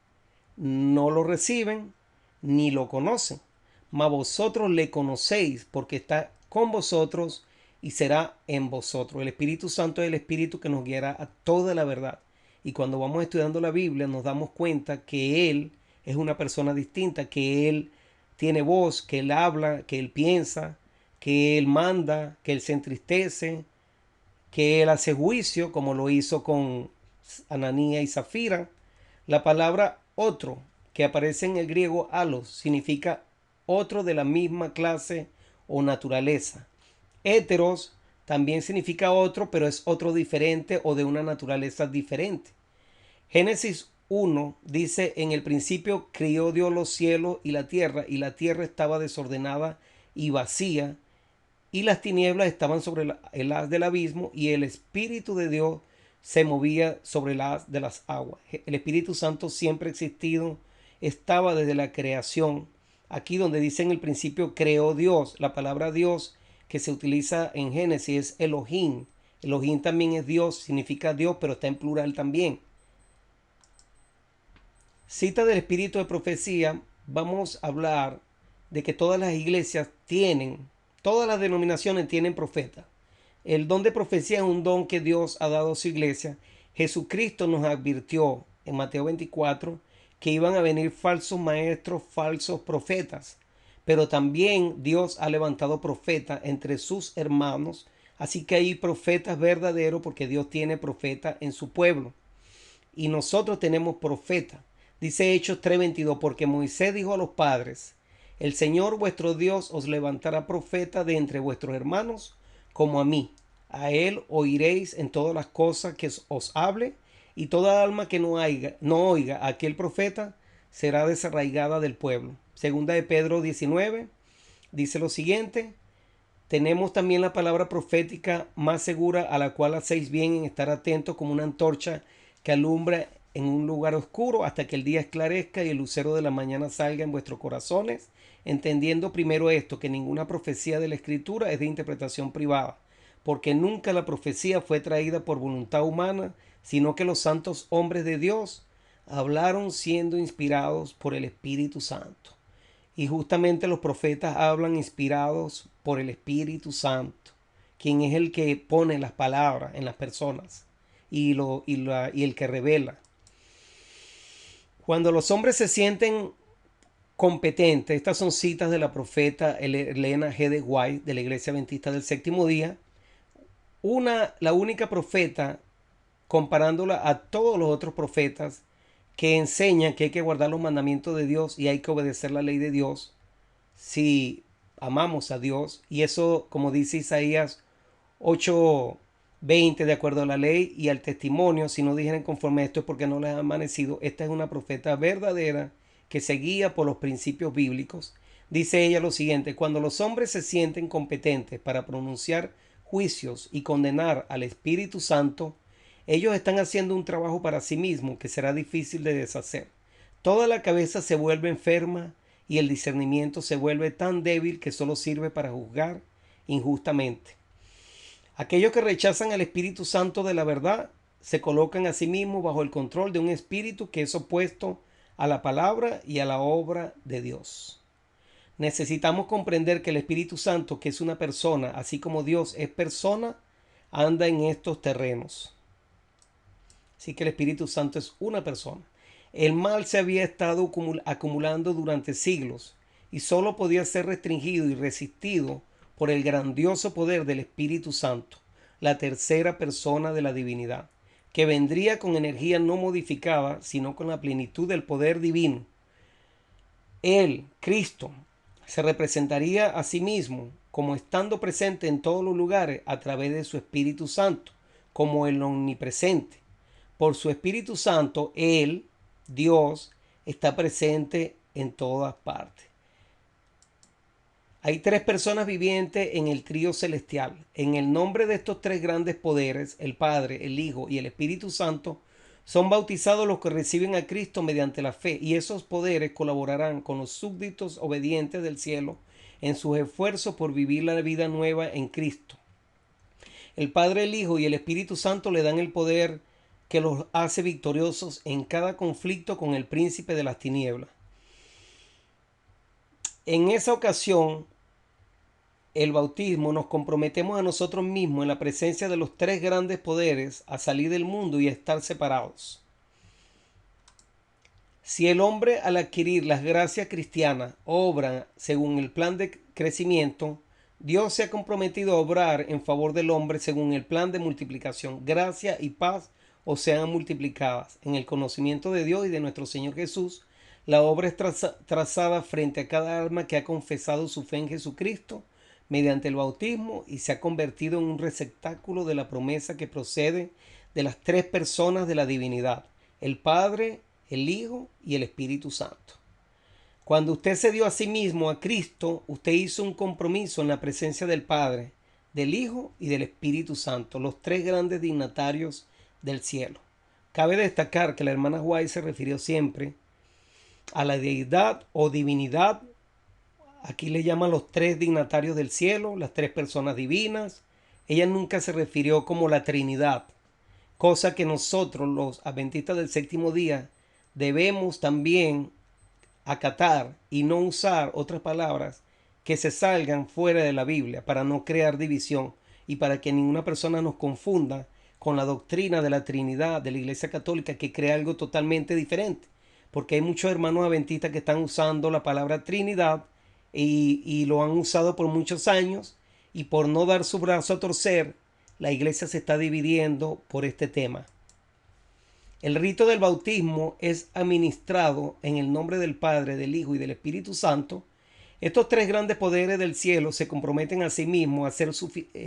S1: no lo reciben ni lo conocen. Mas vosotros le conocéis, porque está con vosotros y será en vosotros. El Espíritu Santo es el Espíritu que nos guiará a toda la verdad. Y cuando vamos estudiando la Biblia nos damos cuenta que Él es una persona distinta, que Él tiene voz, que Él habla, que Él piensa, que Él manda, que Él se entristece, que Él hace juicio, como lo hizo con Ananías y Zafira. La palabra otro, que aparece en el griego alos, significa otro de la misma clase o naturaleza. Héteros también significa otro, pero es otro diferente o de una naturaleza diferente. Génesis 1 dice: en el principio crió Dios los cielos y la tierra estaba desordenada y vacía, y las tinieblas estaban sobre el haz del abismo, y el Espíritu de Dios se movía sobre el haz de las aguas. El Espíritu Santo siempre ha existido, estaba desde la creación. Aquí donde dice en el principio creó Dios, la palabra Dios que se utiliza en Génesis es Elohim. Elohim también es Dios, significa Dios, pero está en plural también. Cita del espíritu de profecía. Vamos a hablar de que todas las iglesias todas las denominaciones tienen profeta. El don de profecía es un don que Dios ha dado a su iglesia. Jesucristo nos advirtió en Mateo 24 que iban a venir falsos maestros, falsos profetas, pero también Dios ha levantado profetas entre sus hermanos, así que hay profetas verdaderos porque Dios tiene profetas en su pueblo y nosotros tenemos profetas. Dice Hechos 3:22, porque Moisés dijo a los padres: el Señor vuestro Dios os levantará profeta de entre vuestros hermanos como a mí. A él oiréis en todas las cosas que os hable, y toda alma que no oiga a aquel profeta será desarraigada del pueblo. Segunda de Pedro 19 dice lo siguiente: tenemos también la palabra profética más segura, a la cual hacéis bien en estar atentos como una antorcha que alumbra en un lugar oscuro hasta que el día esclarezca y el lucero de la mañana salga en vuestros corazones, entendiendo primero esto, que ninguna profecía de la Escritura es de interpretación privada, porque nunca la profecía fue traída por voluntad humana, sino que los santos hombres de Dios hablaron siendo inspirados por el Espíritu Santo. Y justamente los profetas hablan inspirados por el Espíritu Santo, quien es el que pone las palabras en las personas y el que revela. Cuando los hombres se sienten competentes, estas son citas de la profeta Elena G. de White de la Iglesia Adventista del Séptimo Día, la única profeta, comparándola a todos los otros profetas, que enseñan que hay que guardar los mandamientos de Dios y hay que obedecer la ley de Dios si amamos a Dios. Y eso, como dice Isaías 8:20, de acuerdo a la ley y al testimonio, si no dijeren conforme a esto es porque no les ha amanecido. Esta es una profeta verdadera que se guía por los principios bíblicos. Dice ella lo siguiente: cuando los hombres se sienten competentes para pronunciar juicios y condenar al Espíritu Santo, ellos están haciendo un trabajo para sí mismos que será difícil de deshacer. Toda la cabeza se vuelve enferma y el discernimiento se vuelve tan débil que solo sirve para juzgar injustamente. Aquellos que rechazan al Espíritu Santo de la verdad se colocan a sí mismos bajo el control de un espíritu que es opuesto a la palabra y a la obra de Dios. Necesitamos comprender que el Espíritu Santo, que es una persona, así como Dios es persona, anda en estos terrenos. Así que el Espíritu Santo es una persona. El mal se había estado acumulando durante siglos y solo podía ser restringido y resistido por el grandioso poder del Espíritu Santo, la tercera persona de la divinidad, que vendría con energía no modificada, sino con la plenitud del poder divino. Él, Cristo, se representaría a sí mismo como estando presente en todos los lugares a través de su Espíritu Santo, como el omnipresente. Por su Espíritu Santo, Él, Dios, está presente en todas partes. Hay tres personas vivientes en el trío celestial. En el nombre de estos tres grandes poderes, el Padre, el Hijo y el Espíritu Santo, son bautizados los que reciben a Cristo mediante la fe, y esos poderes colaborarán con los súbditos obedientes del cielo en sus esfuerzos por vivir la vida nueva en Cristo. El Padre, el Hijo y el Espíritu Santo le dan el poder que los hace victoriosos en cada conflicto con el príncipe de las tinieblas. En esa ocasión, el bautismo, nos comprometemos a nosotros mismos en la presencia de los tres grandes poderes a salir del mundo y a estar separados. Si el hombre, al adquirir las gracias cristianas, obra según el plan de crecimiento, Dios se ha comprometido a obrar en favor del hombre según el plan de multiplicación. Gracia y paz os sean multiplicadas en el conocimiento de Dios y de nuestro Señor Jesús. La obra es trazada frente a cada alma que ha confesado su fe en Jesucristo mediante el bautismo y se ha convertido en un receptáculo de la promesa que procede de las tres personas de la divinidad: el Padre, el Hijo y el Espíritu Santo. Cuando usted se dio a sí mismo a Cristo, usted hizo un compromiso en la presencia del Padre, del Hijo y del Espíritu Santo, los tres grandes dignatarios del cielo. Cabe destacar que la hermana White se refirió siempre a la deidad o divinidad. Aquí le llaman los tres dignatarios del cielo, las tres personas divinas. Ella nunca se refirió como la Trinidad, cosa que nosotros los adventistas del séptimo día debemos también acatar y no usar otras palabras que se salgan fuera de la Biblia para no crear división y para que ninguna persona nos confunda con la doctrina de la Trinidad de la Iglesia Católica, que crea algo totalmente diferente. Porque hay muchos hermanos adventistas que están usando la palabra Trinidad y lo han usado por muchos años, y por no dar su brazo a torcer, la iglesia se está dividiendo por este tema. El rito del bautismo es administrado en el nombre del Padre, del Hijo y del Espíritu Santo. Estos tres grandes poderes del cielo se comprometen a sí mismos a hacer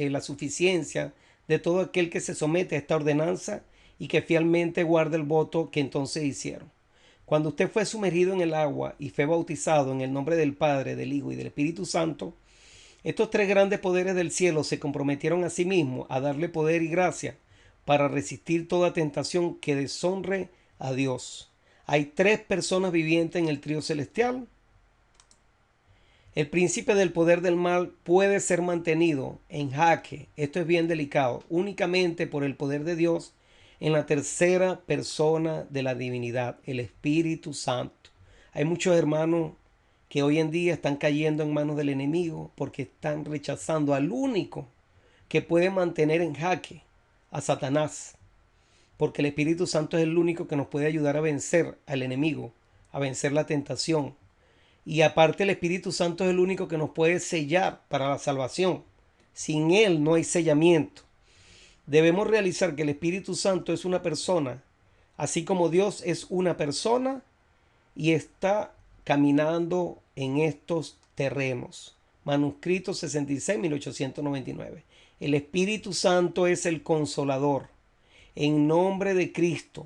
S1: la suficiencia de todo aquel que se somete a esta ordenanza y que fielmente guarda el voto que entonces hicieron. Cuando usted fue sumergido en el agua y fue bautizado en el nombre del Padre, del Hijo y del Espíritu Santo, estos tres grandes poderes del cielo se comprometieron a sí mismos a darle poder y gracia para resistir toda tentación que deshonre a Dios. Hay tres personas vivientes en el trío celestial. El príncipe del poder del mal puede ser mantenido en jaque, esto es bien delicado, únicamente por el poder de Dios en la tercera persona de la divinidad, el Espíritu Santo. Hay muchos hermanos que hoy en día están cayendo en manos del enemigo porque están rechazando al único que puede mantener en jaque, a Satanás. Porque el Espíritu Santo es el único que nos puede ayudar a vencer al enemigo, a vencer la tentación. Y aparte el Espíritu Santo es el único que nos puede sellar para la salvación. Sin él no hay sellamiento. Debemos realizar que el Espíritu Santo es una persona, así como Dios es una persona y está caminando en estos terrenos. Manuscrito 66, 1899. El Espíritu Santo es el Consolador. En nombre de Cristo.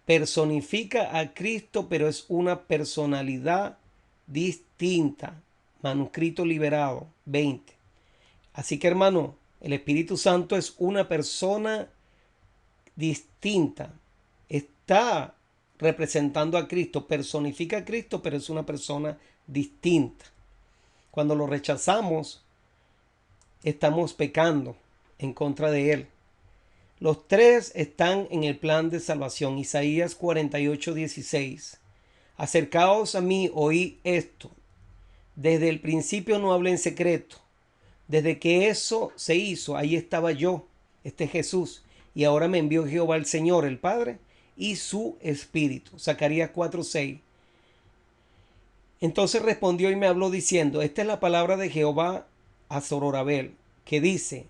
S1: Personifica a Cristo, pero es una personalidad distinta. Manuscrito liberado 20. Así que, hermano, el Espíritu Santo es una persona distinta. Está representando a Cristo, personifica a Cristo, pero es una persona distinta. Cuando lo rechazamos, estamos pecando en contra de él. Los tres están en el plan de salvación. Isaías 48, 16. Acercaos a mí, oí esto. Desde el principio no hablé en secreto. Desde que eso se hizo, ahí estaba yo, este Jesús. Y ahora me envió Jehová el Señor, el Padre, y su Espíritu. Zacarías 4, 6. Entonces respondió y me habló diciendo, esta es la palabra de Jehová a Zorobabel, que dice,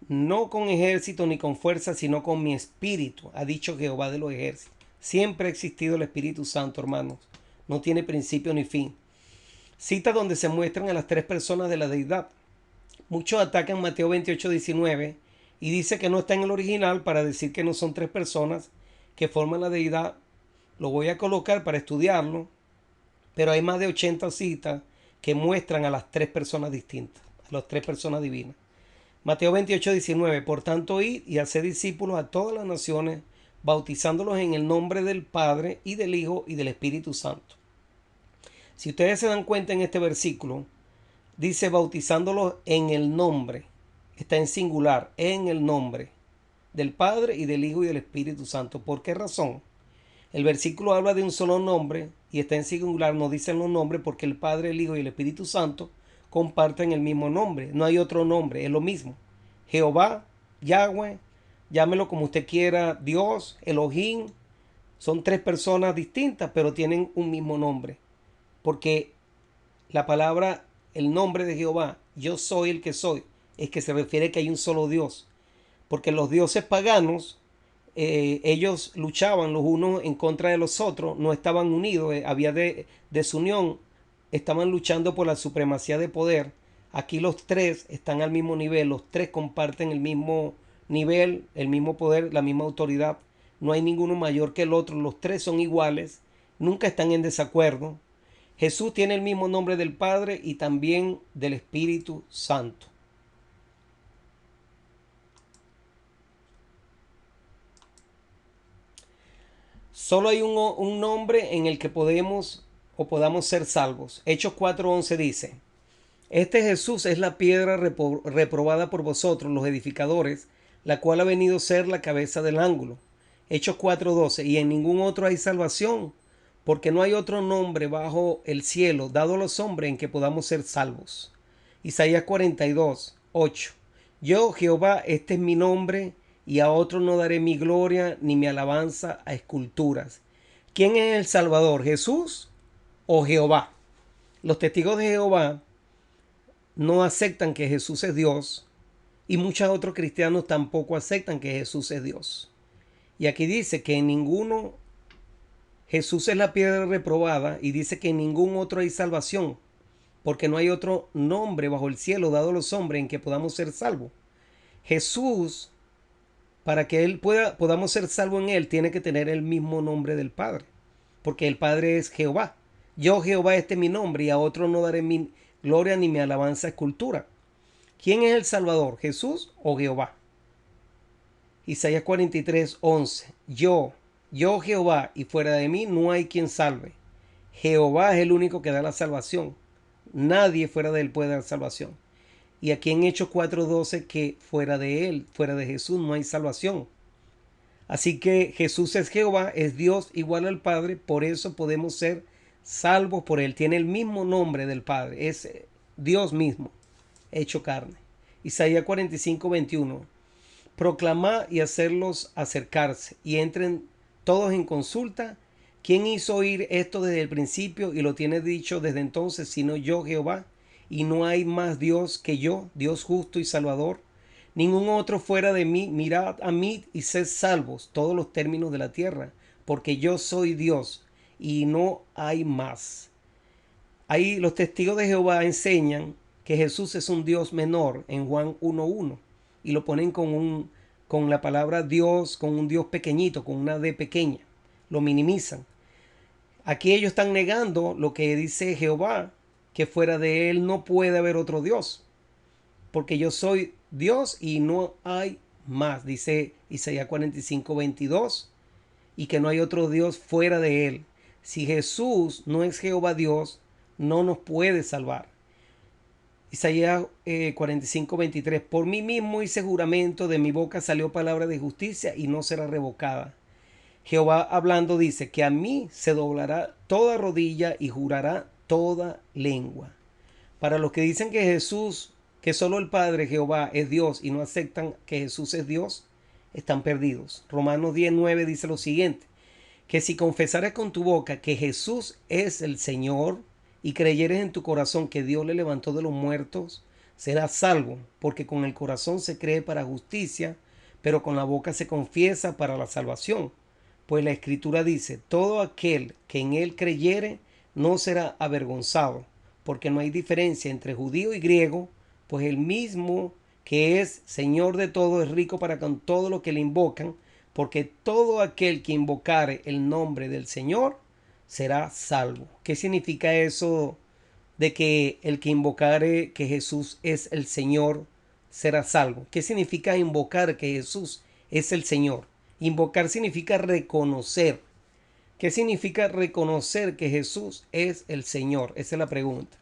S1: no con ejército ni con fuerza, sino con mi espíritu, ha dicho Jehová de los ejércitos. Siempre ha existido el Espíritu Santo, hermanos. No tiene principio ni fin. Cita donde se muestran a las tres personas de la deidad. Muchos atacan Mateo 28, 19 y dice que no está en el original para decir que no son tres personas que forman la deidad. Lo voy a colocar para estudiarlo, pero hay más de 80 citas que muestran a las tres personas distintas, a las tres personas divinas. Mateo 28, 19. Por tanto, id y haced discípulos a todas las naciones, bautizándolos en el nombre del Padre y del Hijo y del Espíritu Santo. Si ustedes se dan cuenta en este versículo, dice bautizándolos en el nombre. Está en singular, en el nombre del Padre y del Hijo y del Espíritu Santo. ¿Por qué razón? El versículo habla de un solo nombre y está en singular, no dicen los nombres porque el Padre, el Hijo y el Espíritu Santo comparten el mismo nombre. No hay otro nombre, es lo mismo. Jehová, Yahweh, llámelo como usted quiera, Dios, Elohim, son tres personas distintas, pero tienen un mismo nombre. Porque la palabra, el nombre de Jehová, yo soy el que soy, es que se refiere que hay un solo Dios. Porque los dioses paganos, ellos luchaban los unos en contra de los otros, no estaban unidos, había desunión, estaban luchando por la supremacía de poder. Aquí los tres están al mismo nivel, los tres comparten el mismo nivel, el mismo poder, la misma autoridad. No hay ninguno mayor que el otro, los tres son iguales, nunca están en desacuerdo. Jesús tiene el mismo nombre del Padre y también del Espíritu Santo. Solo hay un nombre en el que podamos ser salvos. Hechos 4:11 dice, este Jesús es la piedra reprobada por vosotros, los edificadores, la cual ha venido a ser la cabeza del ángulo. Hechos 4:12, y en ningún otro hay salvación, porque no hay otro nombre bajo el cielo dado a los hombres en que podamos ser salvos. Isaías 42:8, yo Jehová, este es mi nombre, y a otro no daré mi gloria ni mi alabanza a esculturas. ¿Quién es el Salvador? ¿Jesús o Jehová? Los testigos de Jehová no aceptan que Jesús es Dios y muchos otros cristianos tampoco aceptan que Jesús es Dios. Y aquí dice que en ninguno, Jesús es la piedra reprobada y dice que en ningún otro hay salvación, porque no hay otro nombre bajo el cielo dado a los hombres en que podamos ser salvos. Jesús, para que podamos ser salvos en él, tiene que tener el mismo nombre del Padre, porque el Padre es Jehová. Yo, Jehová, este es mi nombre, y a otro no daré mi gloria ni mi alabanza a escultura. ¿Quién es el Salvador, Jesús o Jehová? Isaías 43:11. Yo Jehová, y fuera de mí no hay quien salve. Jehová es el único que da la salvación. Nadie fuera de él puede dar salvación. Y aquí en Hechos 4:12 que fuera de él, fuera de Jesús, no hay salvación. Así que Jesús es Jehová, es Dios igual al Padre, por eso podemos ser salvos por él. Tiene el mismo nombre del Padre, es Dios mismo, hecho carne. Isaías 45:21. Proclamad y hacerlos acercarse y entren todos en consulta. ¿Quién hizo oír esto desde el principio y lo tiene dicho desde entonces, sino yo, Jehová? Y no hay más Dios que yo, Dios justo y salvador. Ningún otro fuera de mí. Mirad a mí y sed salvos todos los términos de la tierra, porque yo soy Dios y no hay más. Ahí los testigos de Jehová enseñan que Jesús es un Dios menor en Juan 1:1 y lo ponen con la palabra Dios, con un Dios pequeñito, con una D pequeña. Lo minimizan. Aquí ellos están negando lo que dice Jehová, que fuera de él no puede haber otro Dios, porque yo soy Dios y no hay más, dice Isaías 45:22, y que no hay otro Dios fuera de él. Si Jesús no es Jehová Dios, no nos puede salvar. Isaías 45:23. Por mí mismo hice juramento, de mi boca salió palabra de justicia y no será revocada. Jehová hablando dice que a mí se doblará toda rodilla y jurará toda lengua. Para los que dicen que Jesús, que solo el Padre Jehová es Dios y no aceptan que Jesús es Dios, están perdidos. Romanos 10:9 dice lo siguiente, que si confesares con tu boca que Jesús es el Señor y creyeres en tu corazón que Dios le levantó de los muertos, serás salvo, porque con el corazón se cree para justicia, pero con la boca se confiesa para la salvación. Pues la Escritura dice, todo aquel que en él creyere no será avergonzado, porque no hay diferencia entre judío y griego, pues el mismo que es Señor de todo es rico para con todo lo que le invocan, porque todo aquel que invocare el nombre del Señor será salvo. ¿Qué significa eso de que el que invocare que Jesús es el Señor será salvo? ¿Qué significa invocar que Jesús es el Señor? Invocar significa reconocer. ¿Qué significa reconocer que Jesús es el Señor? Esa es la pregunta.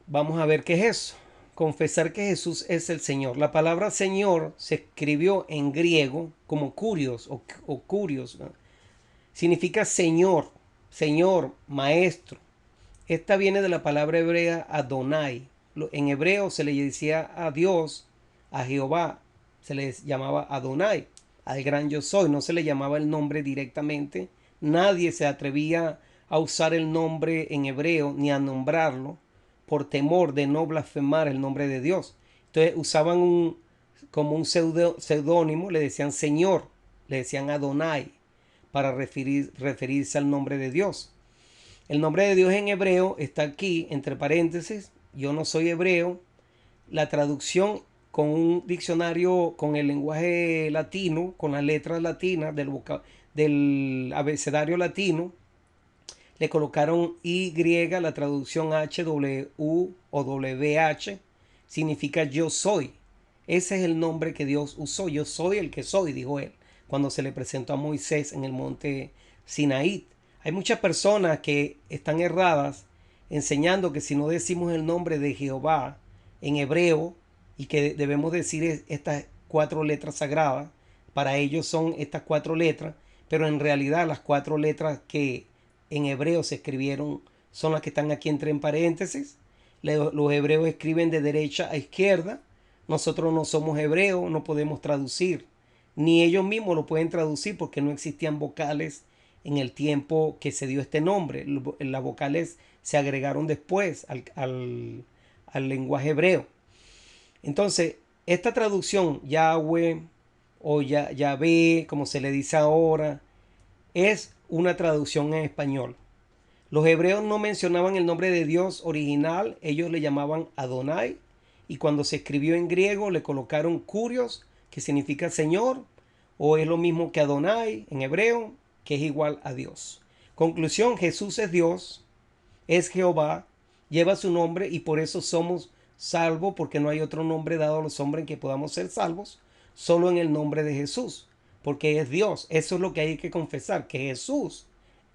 S1: Vamos a ver qué es eso. Confesar que Jesús es el Señor. La palabra Señor se escribió en griego como kurios o kurios, ¿no? Significa Señor, Señor, Maestro. Esta viene de la palabra hebrea Adonai. En hebreo se le decía a Dios, a Jehová, se le llamaba Adonai, al gran yo soy. No se le llamaba el nombre directamente. Nadie se atrevía a usar el nombre en hebreo ni a nombrarlo por temor de no blasfemar el nombre de Dios. Entonces usaban como un seudónimo, le decían Señor, le decían Adonai, para referirse al nombre de Dios. El nombre de Dios en hebreo está aquí, entre paréntesis. Yo no soy hebreo. La traducción con un diccionario con el lenguaje latino, con las letras latinas del abecedario latino, le colocaron Y, la traducción HW o WH, significa yo soy. Ese es el nombre que Dios usó. Yo soy el que soy, dijo él, cuando se le presentó a Moisés en el monte Sinaí. Hay muchas personas que están erradas enseñando que si no decimos el nombre de Jehová en hebreo y que debemos decir estas 4 letras sagradas, para ellos son estas 4 letras, pero en realidad las 4 letras que en hebreo se escribieron son las que están aquí entre en paréntesis. Los hebreos escriben de derecha a izquierda Nosotros no somos hebreos, no podemos traducir, ni ellos mismos lo pueden traducir porque no existían vocales en el tiempo que se dio este nombre. Las vocales se agregaron después al lenguaje hebreo. Entonces, esta traducción, Yahweh o Yahvé, como se le dice ahora, es una traducción en español. Los hebreos no mencionaban el nombre de Dios original, ellos le llamaban Adonai, y cuando se escribió en griego le colocaron Kurios, que significa Señor, o es lo mismo que Adonai en hebreo, que es igual a Dios. Conclusión, Jesús es Dios, es Jehová, lleva su nombre y por eso somos salvos, porque no hay otro nombre dado a los hombres en que podamos ser salvos, solo en el nombre de Jesús, porque es Dios. Eso es lo que hay que confesar, que Jesús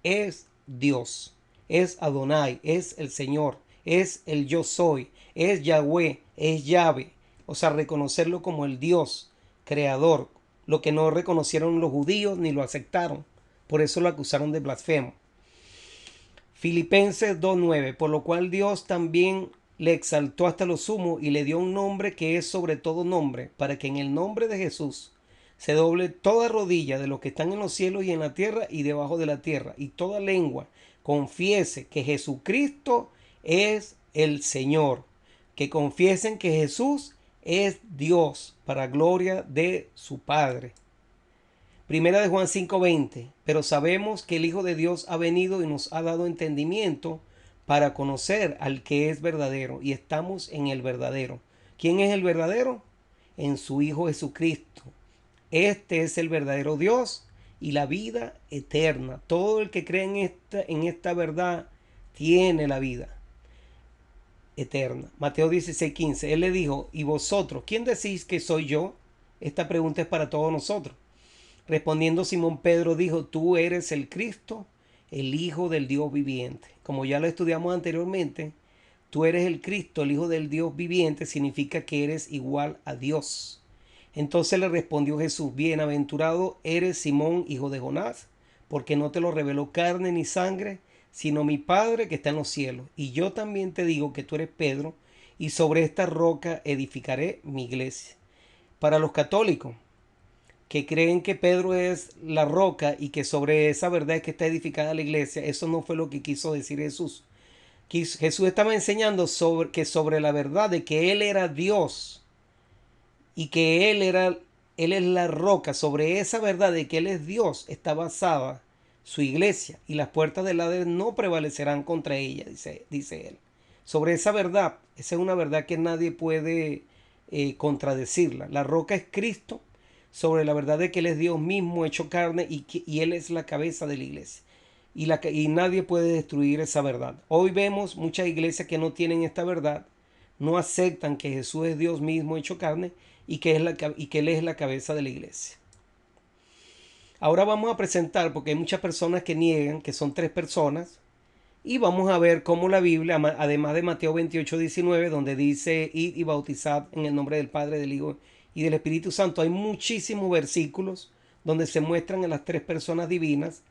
S1: es Dios, es Adonai, es el Señor, es el yo soy, es Yahweh, es Yahvé. O sea, reconocerlo como el Dios creador, lo que no reconocieron los judíos ni lo aceptaron. Por eso lo acusaron de blasfemo. Filipenses 2:9, por lo cual Dios también le exaltó hasta lo sumo y le dio un nombre que es sobre todo nombre, para que en el nombre de Jesús se doble toda rodilla de los que están en los cielos y en la tierra y debajo de la tierra, y toda lengua confiese que Jesucristo es el Señor, que confiesen que Jesús es Dios para gloria de su Padre. Primera de Juan 5:20, pero sabemos que el Hijo de Dios ha venido y nos ha dado entendimiento para conocer al que es verdadero, y estamos en el verdadero. ¿Quién es el verdadero? En su Hijo Jesucristo. Este es el verdadero Dios y la vida eterna. Todo el que cree en esta verdad tiene la vida eterna. Mateo 16:15, él le dijo, ¿y vosotros, quién decís que soy yo? Esta pregunta es para todos nosotros. Respondiendo Simón Pedro dijo, tú eres el Cristo, el Hijo del Dios viviente. Como ya lo estudiamos anteriormente, tú eres el Cristo, el Hijo del Dios viviente, significa que eres igual a Dios. Entonces le respondió Jesús, bienaventurado eres Simón, hijo de Jonás, porque no te lo reveló carne ni sangre, sino mi Padre que está en los cielos. Y yo también te digo que tú eres Pedro, y sobre esta roca edificaré mi iglesia. Para los católicos, que creen que Pedro es la roca y que sobre esa verdad es que está edificada la iglesia, eso no fue lo que quiso decir Jesús. Jesús estaba enseñando que sobre la verdad de que Él era Dios y que Él es la roca, sobre esa verdad de que Él es Dios está basada su iglesia, y las puertas del Hades no prevalecerán contra ella, dice Él. Sobre esa verdad, esa es una verdad que nadie puede contradecirla. La roca es Cristo, sobre la verdad de que Él es Dios mismo hecho carne y Él es la cabeza de la iglesia. Y nadie puede destruir esa verdad. Hoy vemos muchas iglesias que no tienen esta verdad, no aceptan que Jesús es Dios mismo hecho carne y que Él es la cabeza de la iglesia. Ahora vamos a presentar, porque hay muchas personas que niegan que son tres personas, y vamos a ver cómo la Biblia, además de Mateo 28:19, donde dice id y bautizad en el nombre del Padre, del Hijo y del Espíritu Santo, hay muchísimos versículos donde se muestran a las tres personas divinas.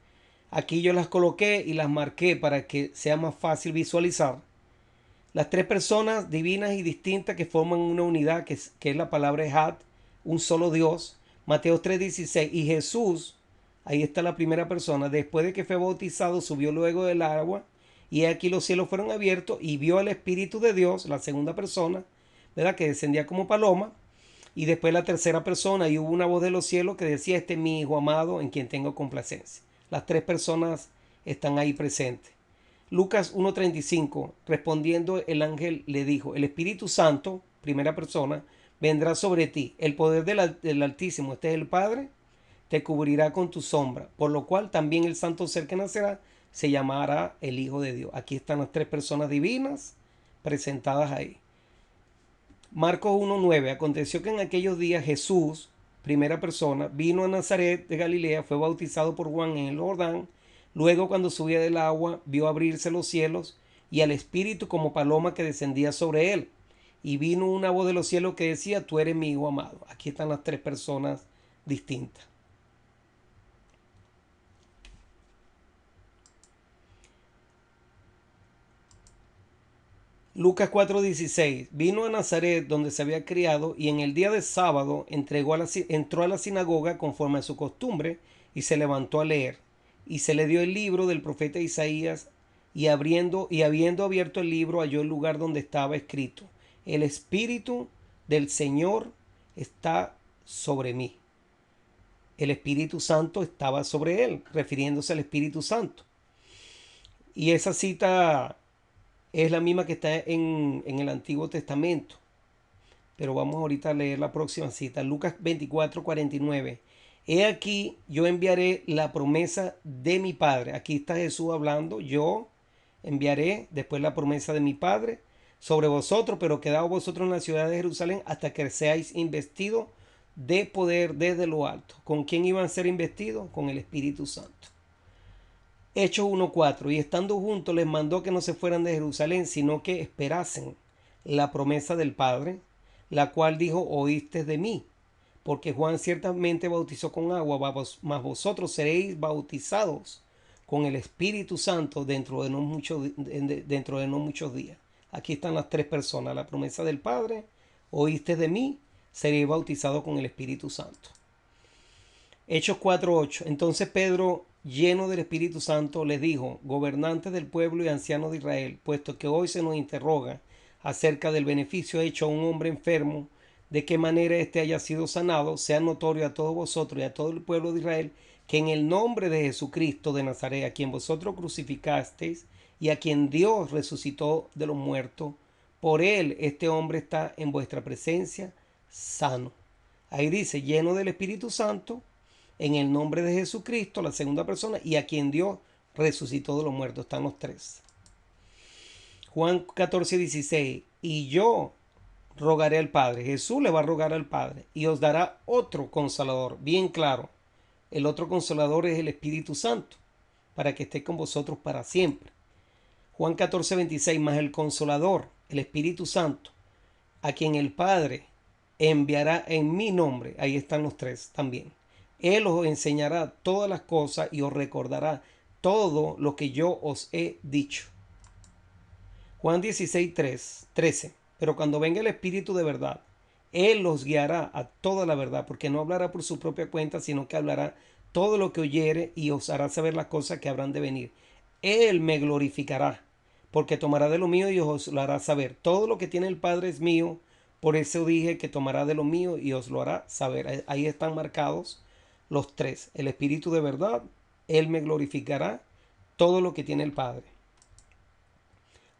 S1: Aquí yo las coloqué y las marqué para que sea más fácil visualizar. Las tres personas divinas y distintas que forman una unidad, que es la palabra Ejad, un solo Dios. Mateo 3:16. Y Jesús, ahí está la primera persona, después de que fue bautizado, subió luego del agua, y aquí los cielos fueron abiertos y vio al Espíritu de Dios, la segunda persona, ¿verdad? Que descendía como paloma. Y después la tercera persona, y hubo una voz de los cielos que decía, este es mi Hijo amado en quien tengo complacencia. Las tres personas están ahí presentes. Lucas 1:35, respondiendo el ángel le dijo, el Espíritu Santo, primera persona, vendrá sobre ti. El poder del Altísimo, este es el Padre, te cubrirá con tu sombra, por lo cual también el santo ser que nacerá se llamará el Hijo de Dios. Aquí están las tres personas divinas presentadas ahí. Marcos 1:9, aconteció que en aquellos días Jesús, primera persona, vino a Nazaret de Galilea, fue bautizado por Juan en el Jordán. Luego, cuando subía del agua, vio abrirse los cielos y al Espíritu como paloma que descendía sobre él. Y vino una voz de los cielos que decía, tú eres mi Hijo amado. Aquí están las tres personas distintas. Lucas 4:16. Vino a Nazaret donde se había criado y en el día de sábado entró a la sinagoga conforme a su costumbre y se levantó a leer. Y se le dio el libro del profeta Isaías y habiendo abierto el libro halló el lugar donde estaba escrito: El Espíritu del Señor está sobre mí. El Espíritu Santo estaba sobre él, refiriéndose al Espíritu Santo. Y esa cita es la misma que está en el Antiguo Testamento. Pero vamos ahorita a leer la próxima cita. Lucas 24:49. He aquí, yo enviaré la promesa de mi Padre. Aquí está Jesús hablando. Yo enviaré después la promesa de mi Padre sobre vosotros, pero quedaos vosotros en la ciudad de Jerusalén hasta que seáis investidos de poder desde lo alto. ¿Con quién iban a ser investidos? Con el Espíritu Santo. Hechos 1:4. Y estando juntos les mandó que no se fueran de Jerusalén, sino que esperasen la promesa del Padre, la cual dijo: oíste de mí. Porque Juan ciertamente bautizó con agua, mas vosotros seréis bautizados con el Espíritu Santo dentro de no muchos días. Aquí están las tres personas: la promesa del Padre, oíste de mí, seréis bautizados con el Espíritu Santo. Hechos 4:8. Entonces Pedro, lleno del Espíritu Santo, les dijo: gobernantes del pueblo y ancianos de Israel, puesto que hoy se nos interroga acerca del beneficio hecho a un hombre enfermo, de qué manera éste haya sido sanado, sea notorio a todos vosotros y a todo el pueblo de Israel que en el nombre de Jesucristo de Nazaret, a quien vosotros crucificasteis y a quien Dios resucitó de los muertos, por él este hombre está en vuestra presencia sano. Ahí dice: lleno del Espíritu Santo, en el nombre de Jesucristo, la segunda persona, y a quien Dios resucitó de los muertos. Están los tres. Juan 14:16. Y yo rogaré al Padre. Jesús le va a rogar al Padre y os dará otro consolador. Bien claro. El otro consolador es el Espíritu Santo, para que esté con vosotros para siempre. Juan 14:26. Más el consolador, el Espíritu Santo, a quien el Padre enviará en mi nombre. Ahí están los tres también. Él os enseñará todas las cosas y os recordará todo lo que yo os he dicho. Juan 16:13. Pero cuando venga el Espíritu de verdad, Él los guiará a toda la verdad, porque no hablará por su propia cuenta, sino que hablará todo lo que oyere y os hará saber las cosas que habrán de venir. Él me glorificará, porque tomará de lo mío y os lo hará saber. Todo lo que tiene el Padre es mío, por eso dije que tomará de lo mío y os lo hará saber. Ahí están marcados los tres: el Espíritu de verdad, Él me glorificará, todo lo que tiene el Padre.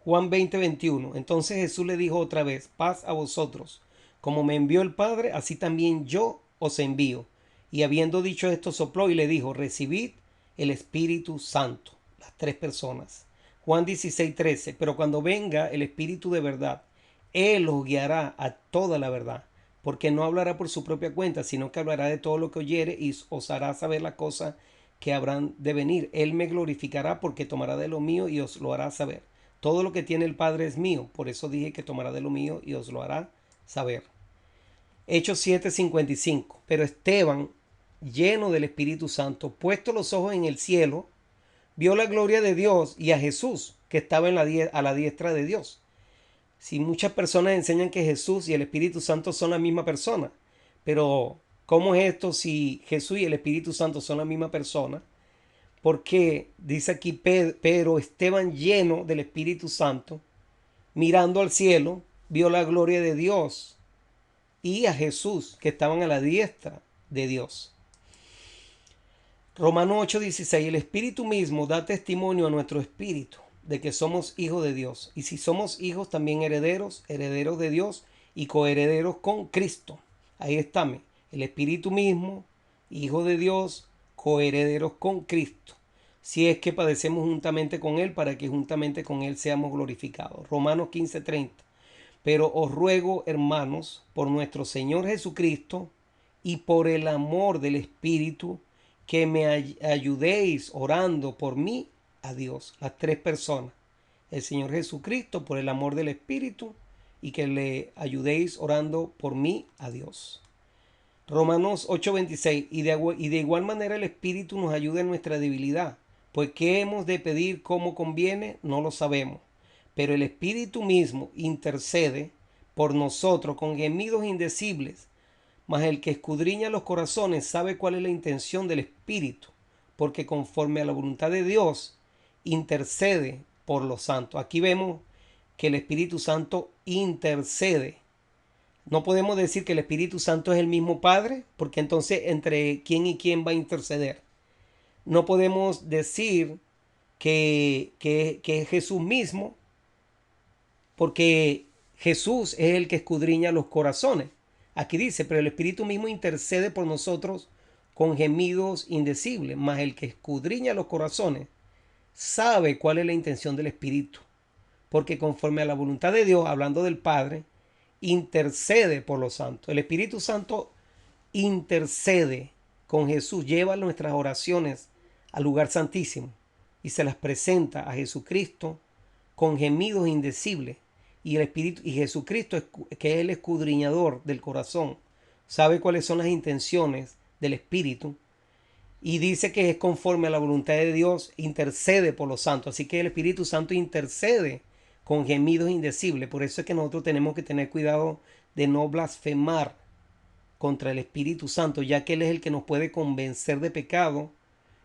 S1: Juan 20:21. Entonces Jesús le dijo otra vez: paz a vosotros. Como me envió el Padre, así también yo os envío. Y habiendo dicho esto, sopló y le dijo: recibid el Espíritu Santo. Las tres personas. Juan 16:13. Pero cuando venga el Espíritu de verdad, Él os guiará a toda la verdad, porque no hablará por su propia cuenta, sino que hablará de todo lo que oyere y os hará saber las cosas que habrán de venir. Él me glorificará, porque tomará de lo mío y os lo hará saber. Todo lo que tiene el Padre es mío, por eso dije que tomará de lo mío y os lo hará saber. Hechos 7:55. Pero Esteban, lleno del Espíritu Santo, puesto los ojos en el cielo, vio la gloria de Dios y a Jesús, que estaba a la diestra de Dios. Si muchas personas enseñan que Jesús y el Espíritu Santo son la misma persona, pero ¿cómo es esto si Jesús y el Espíritu Santo son la misma persona? Porque dice aquí: pero Esteban, lleno del Espíritu Santo, mirando al cielo, vio la gloria de Dios y a Jesús, que estaban a la diestra de Dios. Romanos 8:16. El Espíritu mismo da testimonio a nuestro espíritu de que somos hijos de Dios. Y si somos hijos, también herederos, herederos de Dios y coherederos con Cristo. Ahí está, el Espíritu mismo, hijo de Dios, coherederos con Cristo, si es que padecemos juntamente con Él, para que juntamente con Él seamos glorificados. Romanos 15:30. Pero os ruego, hermanos, por nuestro Señor Jesucristo y por el amor del Espíritu, que me ayudéis orando por mí a Dios. Las tres personas: el Señor Jesucristo, por el amor del Espíritu, y que le ayudéis orando por mí a Dios. Romanos 8:26. Y de igual manera el Espíritu nos ayuda en nuestra debilidad, pues qué hemos de pedir como conviene, no lo sabemos. pero el Espíritu mismo intercede por nosotros con gemidos indecibles, mas el que escudriña los corazones sabe cuál es la intención del Espíritu, porque conforme a la voluntad de Dios intercede por los santos. Aquí vemos que el Espíritu Santo intercede. No podemos decir que el Espíritu Santo es el mismo Padre, porque entonces entre quién y quién va a interceder. No podemos decir que es Jesús mismo, porque Jesús es el que escudriña los corazones. Aquí dice, pero el Espíritu mismo intercede por nosotros con gemidos indecibles, mas el que escudriña los corazones sabe cuál es la intención del Espíritu, porque conforme a la voluntad de Dios, hablando del Padre, intercede por los santos. El Espíritu Santo intercede con Jesús, lleva nuestras oraciones al lugar santísimo y se las presenta a Jesucristo con gemidos indecibles. Y el Espíritu y Jesucristo, que es el escudriñador del corazón, sabe cuáles son las intenciones del Espíritu y dice que es conforme a la voluntad de Dios, intercede por los santos. Así que el Espíritu Santo intercede con gemidos indecibles. Por eso es que nosotros tenemos que tener cuidado de no blasfemar contra el Espíritu Santo, ya que Él es el que nos puede convencer de pecado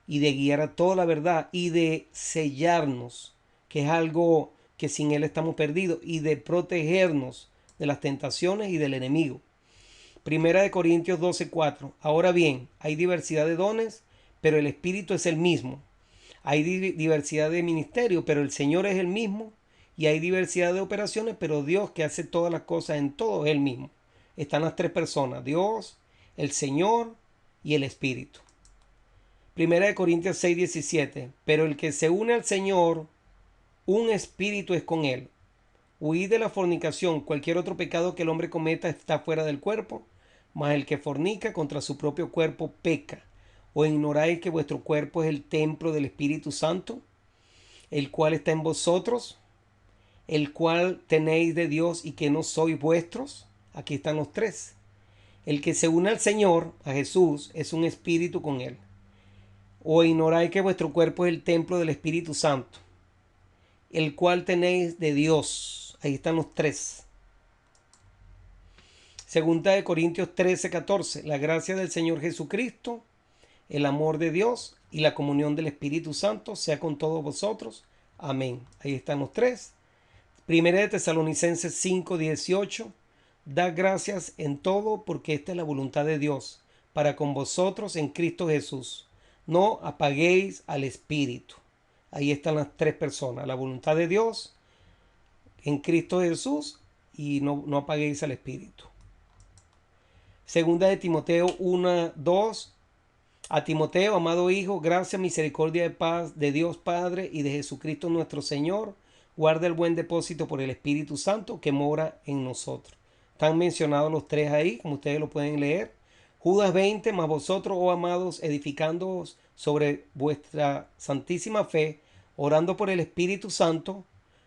S1: y de guiar a toda la verdad y de sellarnos, que es algo que sin Él estamos perdidos, y de protegernos de las tentaciones y del enemigo. Primera de Corintios 12:4. Ahora bien, hay diversidad de dones, pero el Espíritu es el mismo. Hay diversidad de ministerios, pero el Señor es el mismo. Y hay diversidad de operaciones, pero Dios, que hace todas las cosas en todo, es el mismo. Están las tres personas: Dios, el Señor y el Espíritu. Primera de Corintios 6:17. Pero el que se une al Señor, un espíritu es con él. Huid de la fornicación. Cualquier otro pecado que el hombre cometa está fuera del cuerpo, mas el que fornica contra su propio cuerpo peca. ¿O ignoráis que vuestro cuerpo es el templo del Espíritu Santo, el cual está en vosotros, el cual tenéis de Dios y que no sois vuestros? Aquí están los tres. El que se une al Señor, a Jesús, es un espíritu con él. ¿O ignoráis que vuestro cuerpo es el templo del Espíritu Santo, el cual tenéis de Dios? Ahí están los tres. Segunda de Corintios 13:14. La gracia del Señor Jesucristo, el amor de Dios y la comunión del Espíritu Santo sea con todos vosotros. Amén. Ahí están los tres. Primera de Tesalonicenses 5:18. Dad gracias en todo, porque esta es la voluntad de Dios para con vosotros en Cristo Jesús. No apaguéis al Espíritu. Ahí están las tres personas: la voluntad de Dios en Cristo Jesús, y no apaguéis al Espíritu. Segunda de Timoteo 1:2. A Timoteo, amado hijo, gracia, misericordia y paz de Dios Padre y de Jesucristo nuestro Señor, guarda el buen depósito por el Espíritu Santo que mora en nosotros. Están mencionados los tres ahí, como ustedes lo pueden leer. Judas 20, mas vosotros, oh amados, edificándoos sobre vuestra santísima fe, orando por el Espíritu Santo,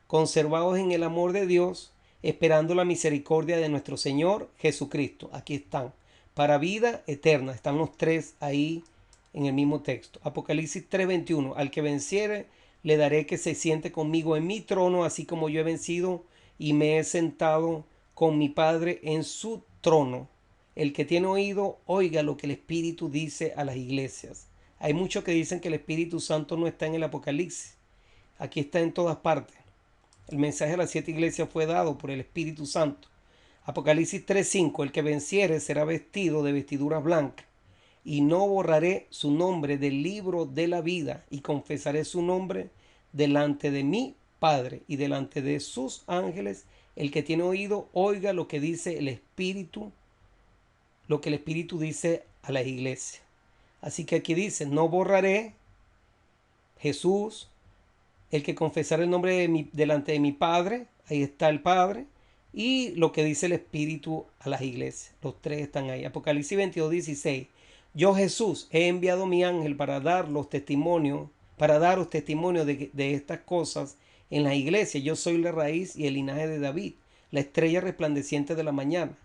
S1: conservados en el amor de Dios, esperando la misericordia de nuestro Señor Jesucristo. Aquí están, para vida eterna. Están los tres ahí en el mismo texto. Apocalipsis 3:21. Al que venciere, le daré que se siente conmigo en mi trono, así como yo he vencido y me he sentado con mi Padre en su trono. El que tiene oído, oiga lo que el Espíritu dice a las iglesias. Hay muchos que dicen que el Espíritu Santo no está en el Apocalipsis. Aquí está en todas partes. El mensaje a las 7 iglesias fue dado por el Espíritu Santo. Apocalipsis 3:5. El que venciere será vestido de vestiduras blancas, y no borraré su nombre del libro de la vida, y confesaré su nombre delante de mi Padre y delante de sus ángeles. El que tiene oído, oiga lo que dice el Espíritu, lo que el Espíritu dice a la iglesia. Así que aquí dice: no borraré, Jesús, el que confesara el nombre delante de mi Padre, ahí está el Padre, y lo que dice el Espíritu a las iglesias. Los tres están ahí. Apocalipsis 22:16. Yo, Jesús, he enviado mi ángel para daros testimonio de estas cosas en la iglesia. Yo soy la raíz y el linaje de David, la estrella resplandeciente de la mañana.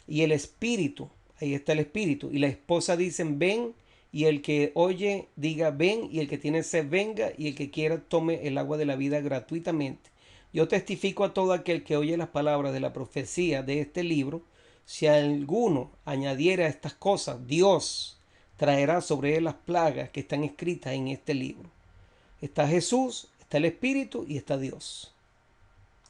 S1: Y el Espíritu, ahí está el Espíritu, y la esposa dicen: ven. Y el que oye diga: ven. Y el que tiene sed venga. Y el que quiera tome el agua de la vida gratuitamente. Yo testifico a todo aquel que oye las palabras de la profecía de este libro, si alguno añadiera a estas cosas, Dios traerá sobre él las plagas que están escritas en este libro. Está Jesús, está el Espíritu y está Dios.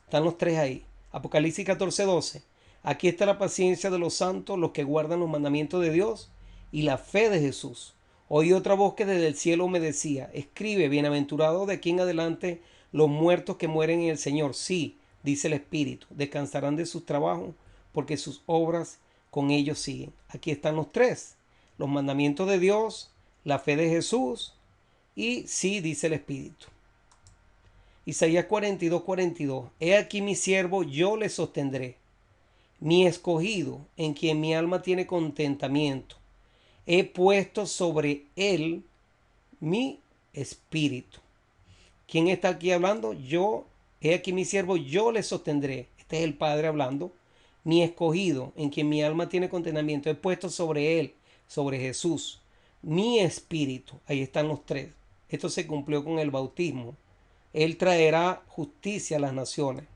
S1: Están los tres ahí. Apocalipsis 14:12. Aquí está la paciencia de los santos, los que guardan los mandamientos de Dios y la fe de Jesús. Oí otra voz que desde el cielo me decía, escribe, bienaventurado de aquí en adelante los muertos que mueren en el Señor. Sí, dice el Espíritu, descansarán de sus trabajos porque sus obras con ellos siguen. Aquí están los tres, los mandamientos de Dios, la fe de Jesús y sí, dice el Espíritu. Isaías 42:42. He aquí mi siervo, yo le sostendré, mi escogido, en quien mi alma tiene contentamiento. He puesto sobre él mi espíritu. ¿Quién está aquí hablando? Yo, he aquí mi siervo, yo le sostendré. Este es el Padre hablando. Mi escogido, en quien mi alma tiene contentamiento. He puesto sobre él, sobre Jesús, mi espíritu. Ahí están los tres. Esto se cumplió con el bautismo. Él traerá justicia a las naciones.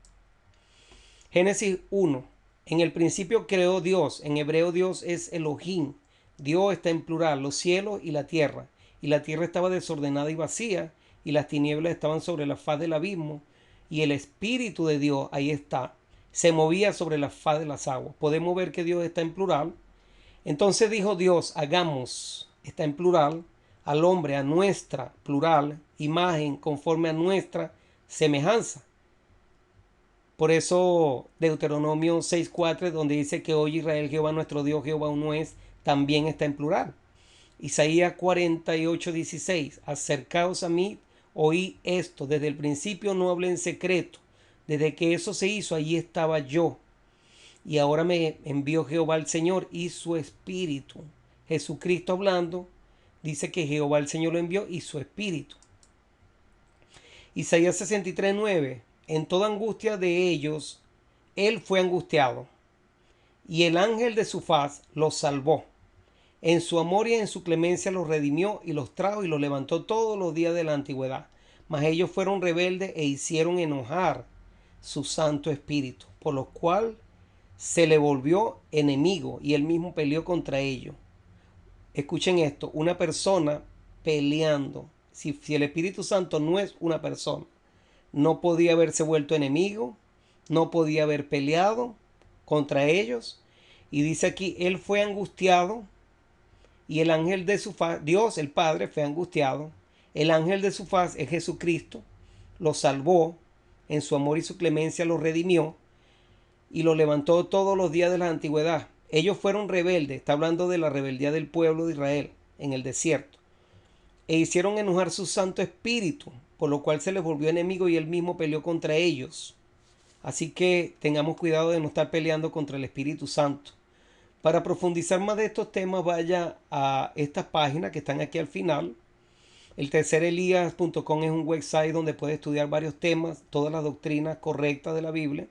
S1: Génesis 1. En el principio creó Dios. En hebreo Dios es Elohim. Dios está en plural, los cielos y la tierra. Y la tierra estaba desordenada y vacía, y las tinieblas estaban sobre la faz del abismo. Y el Espíritu de Dios, ahí está, se movía sobre la faz de las aguas. Podemos ver que Dios está en plural. Entonces dijo Dios, hagamos, está en plural, al hombre a nuestra, plural, imagen, conforme a nuestra semejanza. Por eso Deuteronomio 6:4, donde dice que oye Israel, Jehová nuestro Dios, Jehová uno es, también está en plural. Isaías 48:16, acercaos a mí, oí esto, desde el principio no hablé en secreto, desde que eso se hizo, allí estaba yo. Y ahora me envió Jehová el Señor y su Espíritu. Jesucristo hablando, dice que Jehová el Señor lo envió y su Espíritu. Isaías 63:9, en toda angustia de ellos, él fue angustiado, y el ángel de su faz los salvó. En su amor y en su clemencia los redimió y los trajo y los levantó todos los días de la antigüedad. Mas ellos fueron rebeldes e hicieron enojar su Santo Espíritu, por lo cual se le volvió enemigo y él mismo peleó contra ellos. Escuchen esto, una persona peleando. Si el Espíritu Santo no es una persona, no podía haberse vuelto enemigo, no podía haber peleado contra ellos. Y dice aquí, él fue angustiado y el ángel de su faz, Dios el Padre fue angustiado, el ángel de su faz es Jesucristo, lo salvó, en su amor y su clemencia lo redimió y lo levantó todos los días de la antigüedad. Ellos fueron rebeldes, está hablando de la rebeldía del pueblo de Israel en el desierto, e hicieron enojar su Santo Espíritu, por lo cual se les volvió enemigo y él mismo peleó contra ellos. Así que tengamos cuidado de no estar peleando contra el Espíritu Santo. Para profundizar más de estos temas, vaya a estas páginas que están aquí al final. eltercerelías.com es un website donde puede estudiar varios temas, todas las doctrinas correctas de la Biblia,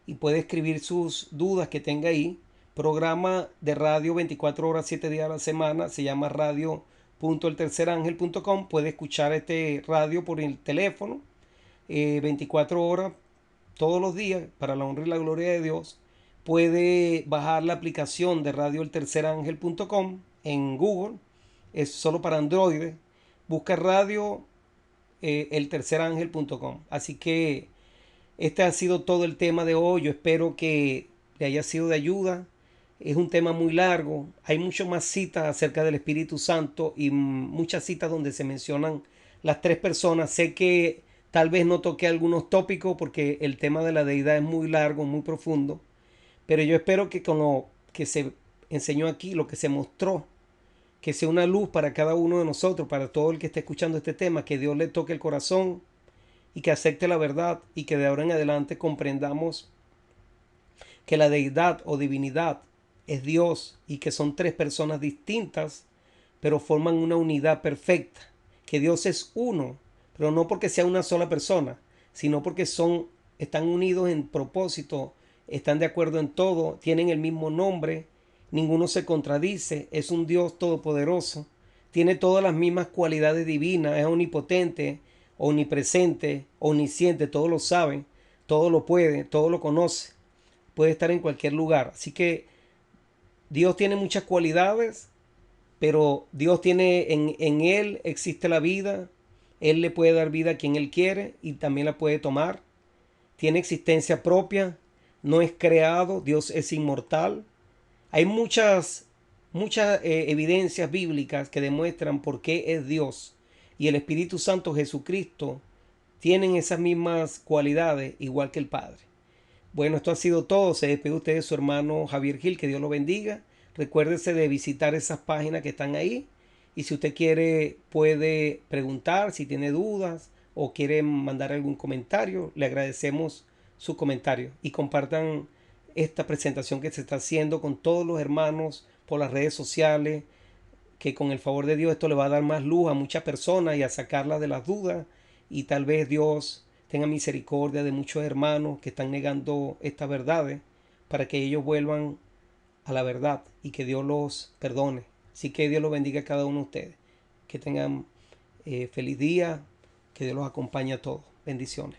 S1: y puede escribir sus dudas que tenga ahí. Programa de radio 24 horas, 7 días a la semana, se llama radio.eltercerangel.com. Puede escuchar este radio por el teléfono 24 horas todos los días para la honra y la gloria de Dios. Puede bajar la aplicación de radioeltercerangel.com en Google, es solo para Android. Busca radio eltercerangel.com. Así que este ha sido todo el tema de hoy. Yo espero que le haya sido de ayuda. Es un tema muy largo. Hay mucho más citas acerca del Espíritu Santo y muchas citas donde se mencionan las tres personas. Sé que tal vez no toqué algunos tópicos porque el tema de la deidad es muy largo, muy profundo. Pero yo espero que con lo que se enseñó aquí, lo que se mostró, que sea una luz para cada uno de nosotros, para todo el que esté escuchando este tema, que Dios le toque el corazón y que acepte la verdad y que de ahora en adelante comprendamos que la deidad o divinidad es Dios y que son tres personas distintas, pero forman una unidad perfecta, que Dios es uno, pero no porque sea una sola persona, sino porque están unidos en propósito, están de acuerdo en todo, tienen el mismo nombre, ninguno se contradice, es un Dios todopoderoso, tiene todas las mismas cualidades divinas, es omnipotente, omnipresente, omnisciente, todos lo saben. todo lo puede, todo lo conoce, puede estar en cualquier lugar. Así que Dios tiene muchas cualidades, pero Dios tiene en Él existe la vida. Él le puede dar vida a quien Él quiere y también la puede tomar. Tiene existencia propia, no es creado, Dios es inmortal. Hay muchas evidencias bíblicas que demuestran por qué es Dios. Y el Espíritu Santo, Jesucristo, tienen esas mismas cualidades igual que el Padre. Bueno, esto ha sido todo. Se despide usted de su hermano Javier Gil. Que Dios lo bendiga. Recuérdese de visitar esas páginas que están ahí. Y si usted quiere, puede preguntar si tiene dudas o quiere mandar algún comentario. Le agradecemos su comentario. Y compartan esta presentación que se está haciendo con todos los hermanos por las redes sociales. Que con el favor de Dios esto le va a dar más luz a muchas personas y a sacarlas de las dudas. Y tal vez Dios tenga misericordia de muchos hermanos que están negando estas verdades para que ellos vuelvan a la verdad y que Dios los perdone. Así que Dios los bendiga a cada uno de ustedes. Que tengan feliz día, que Dios los acompañe a todos. Bendiciones.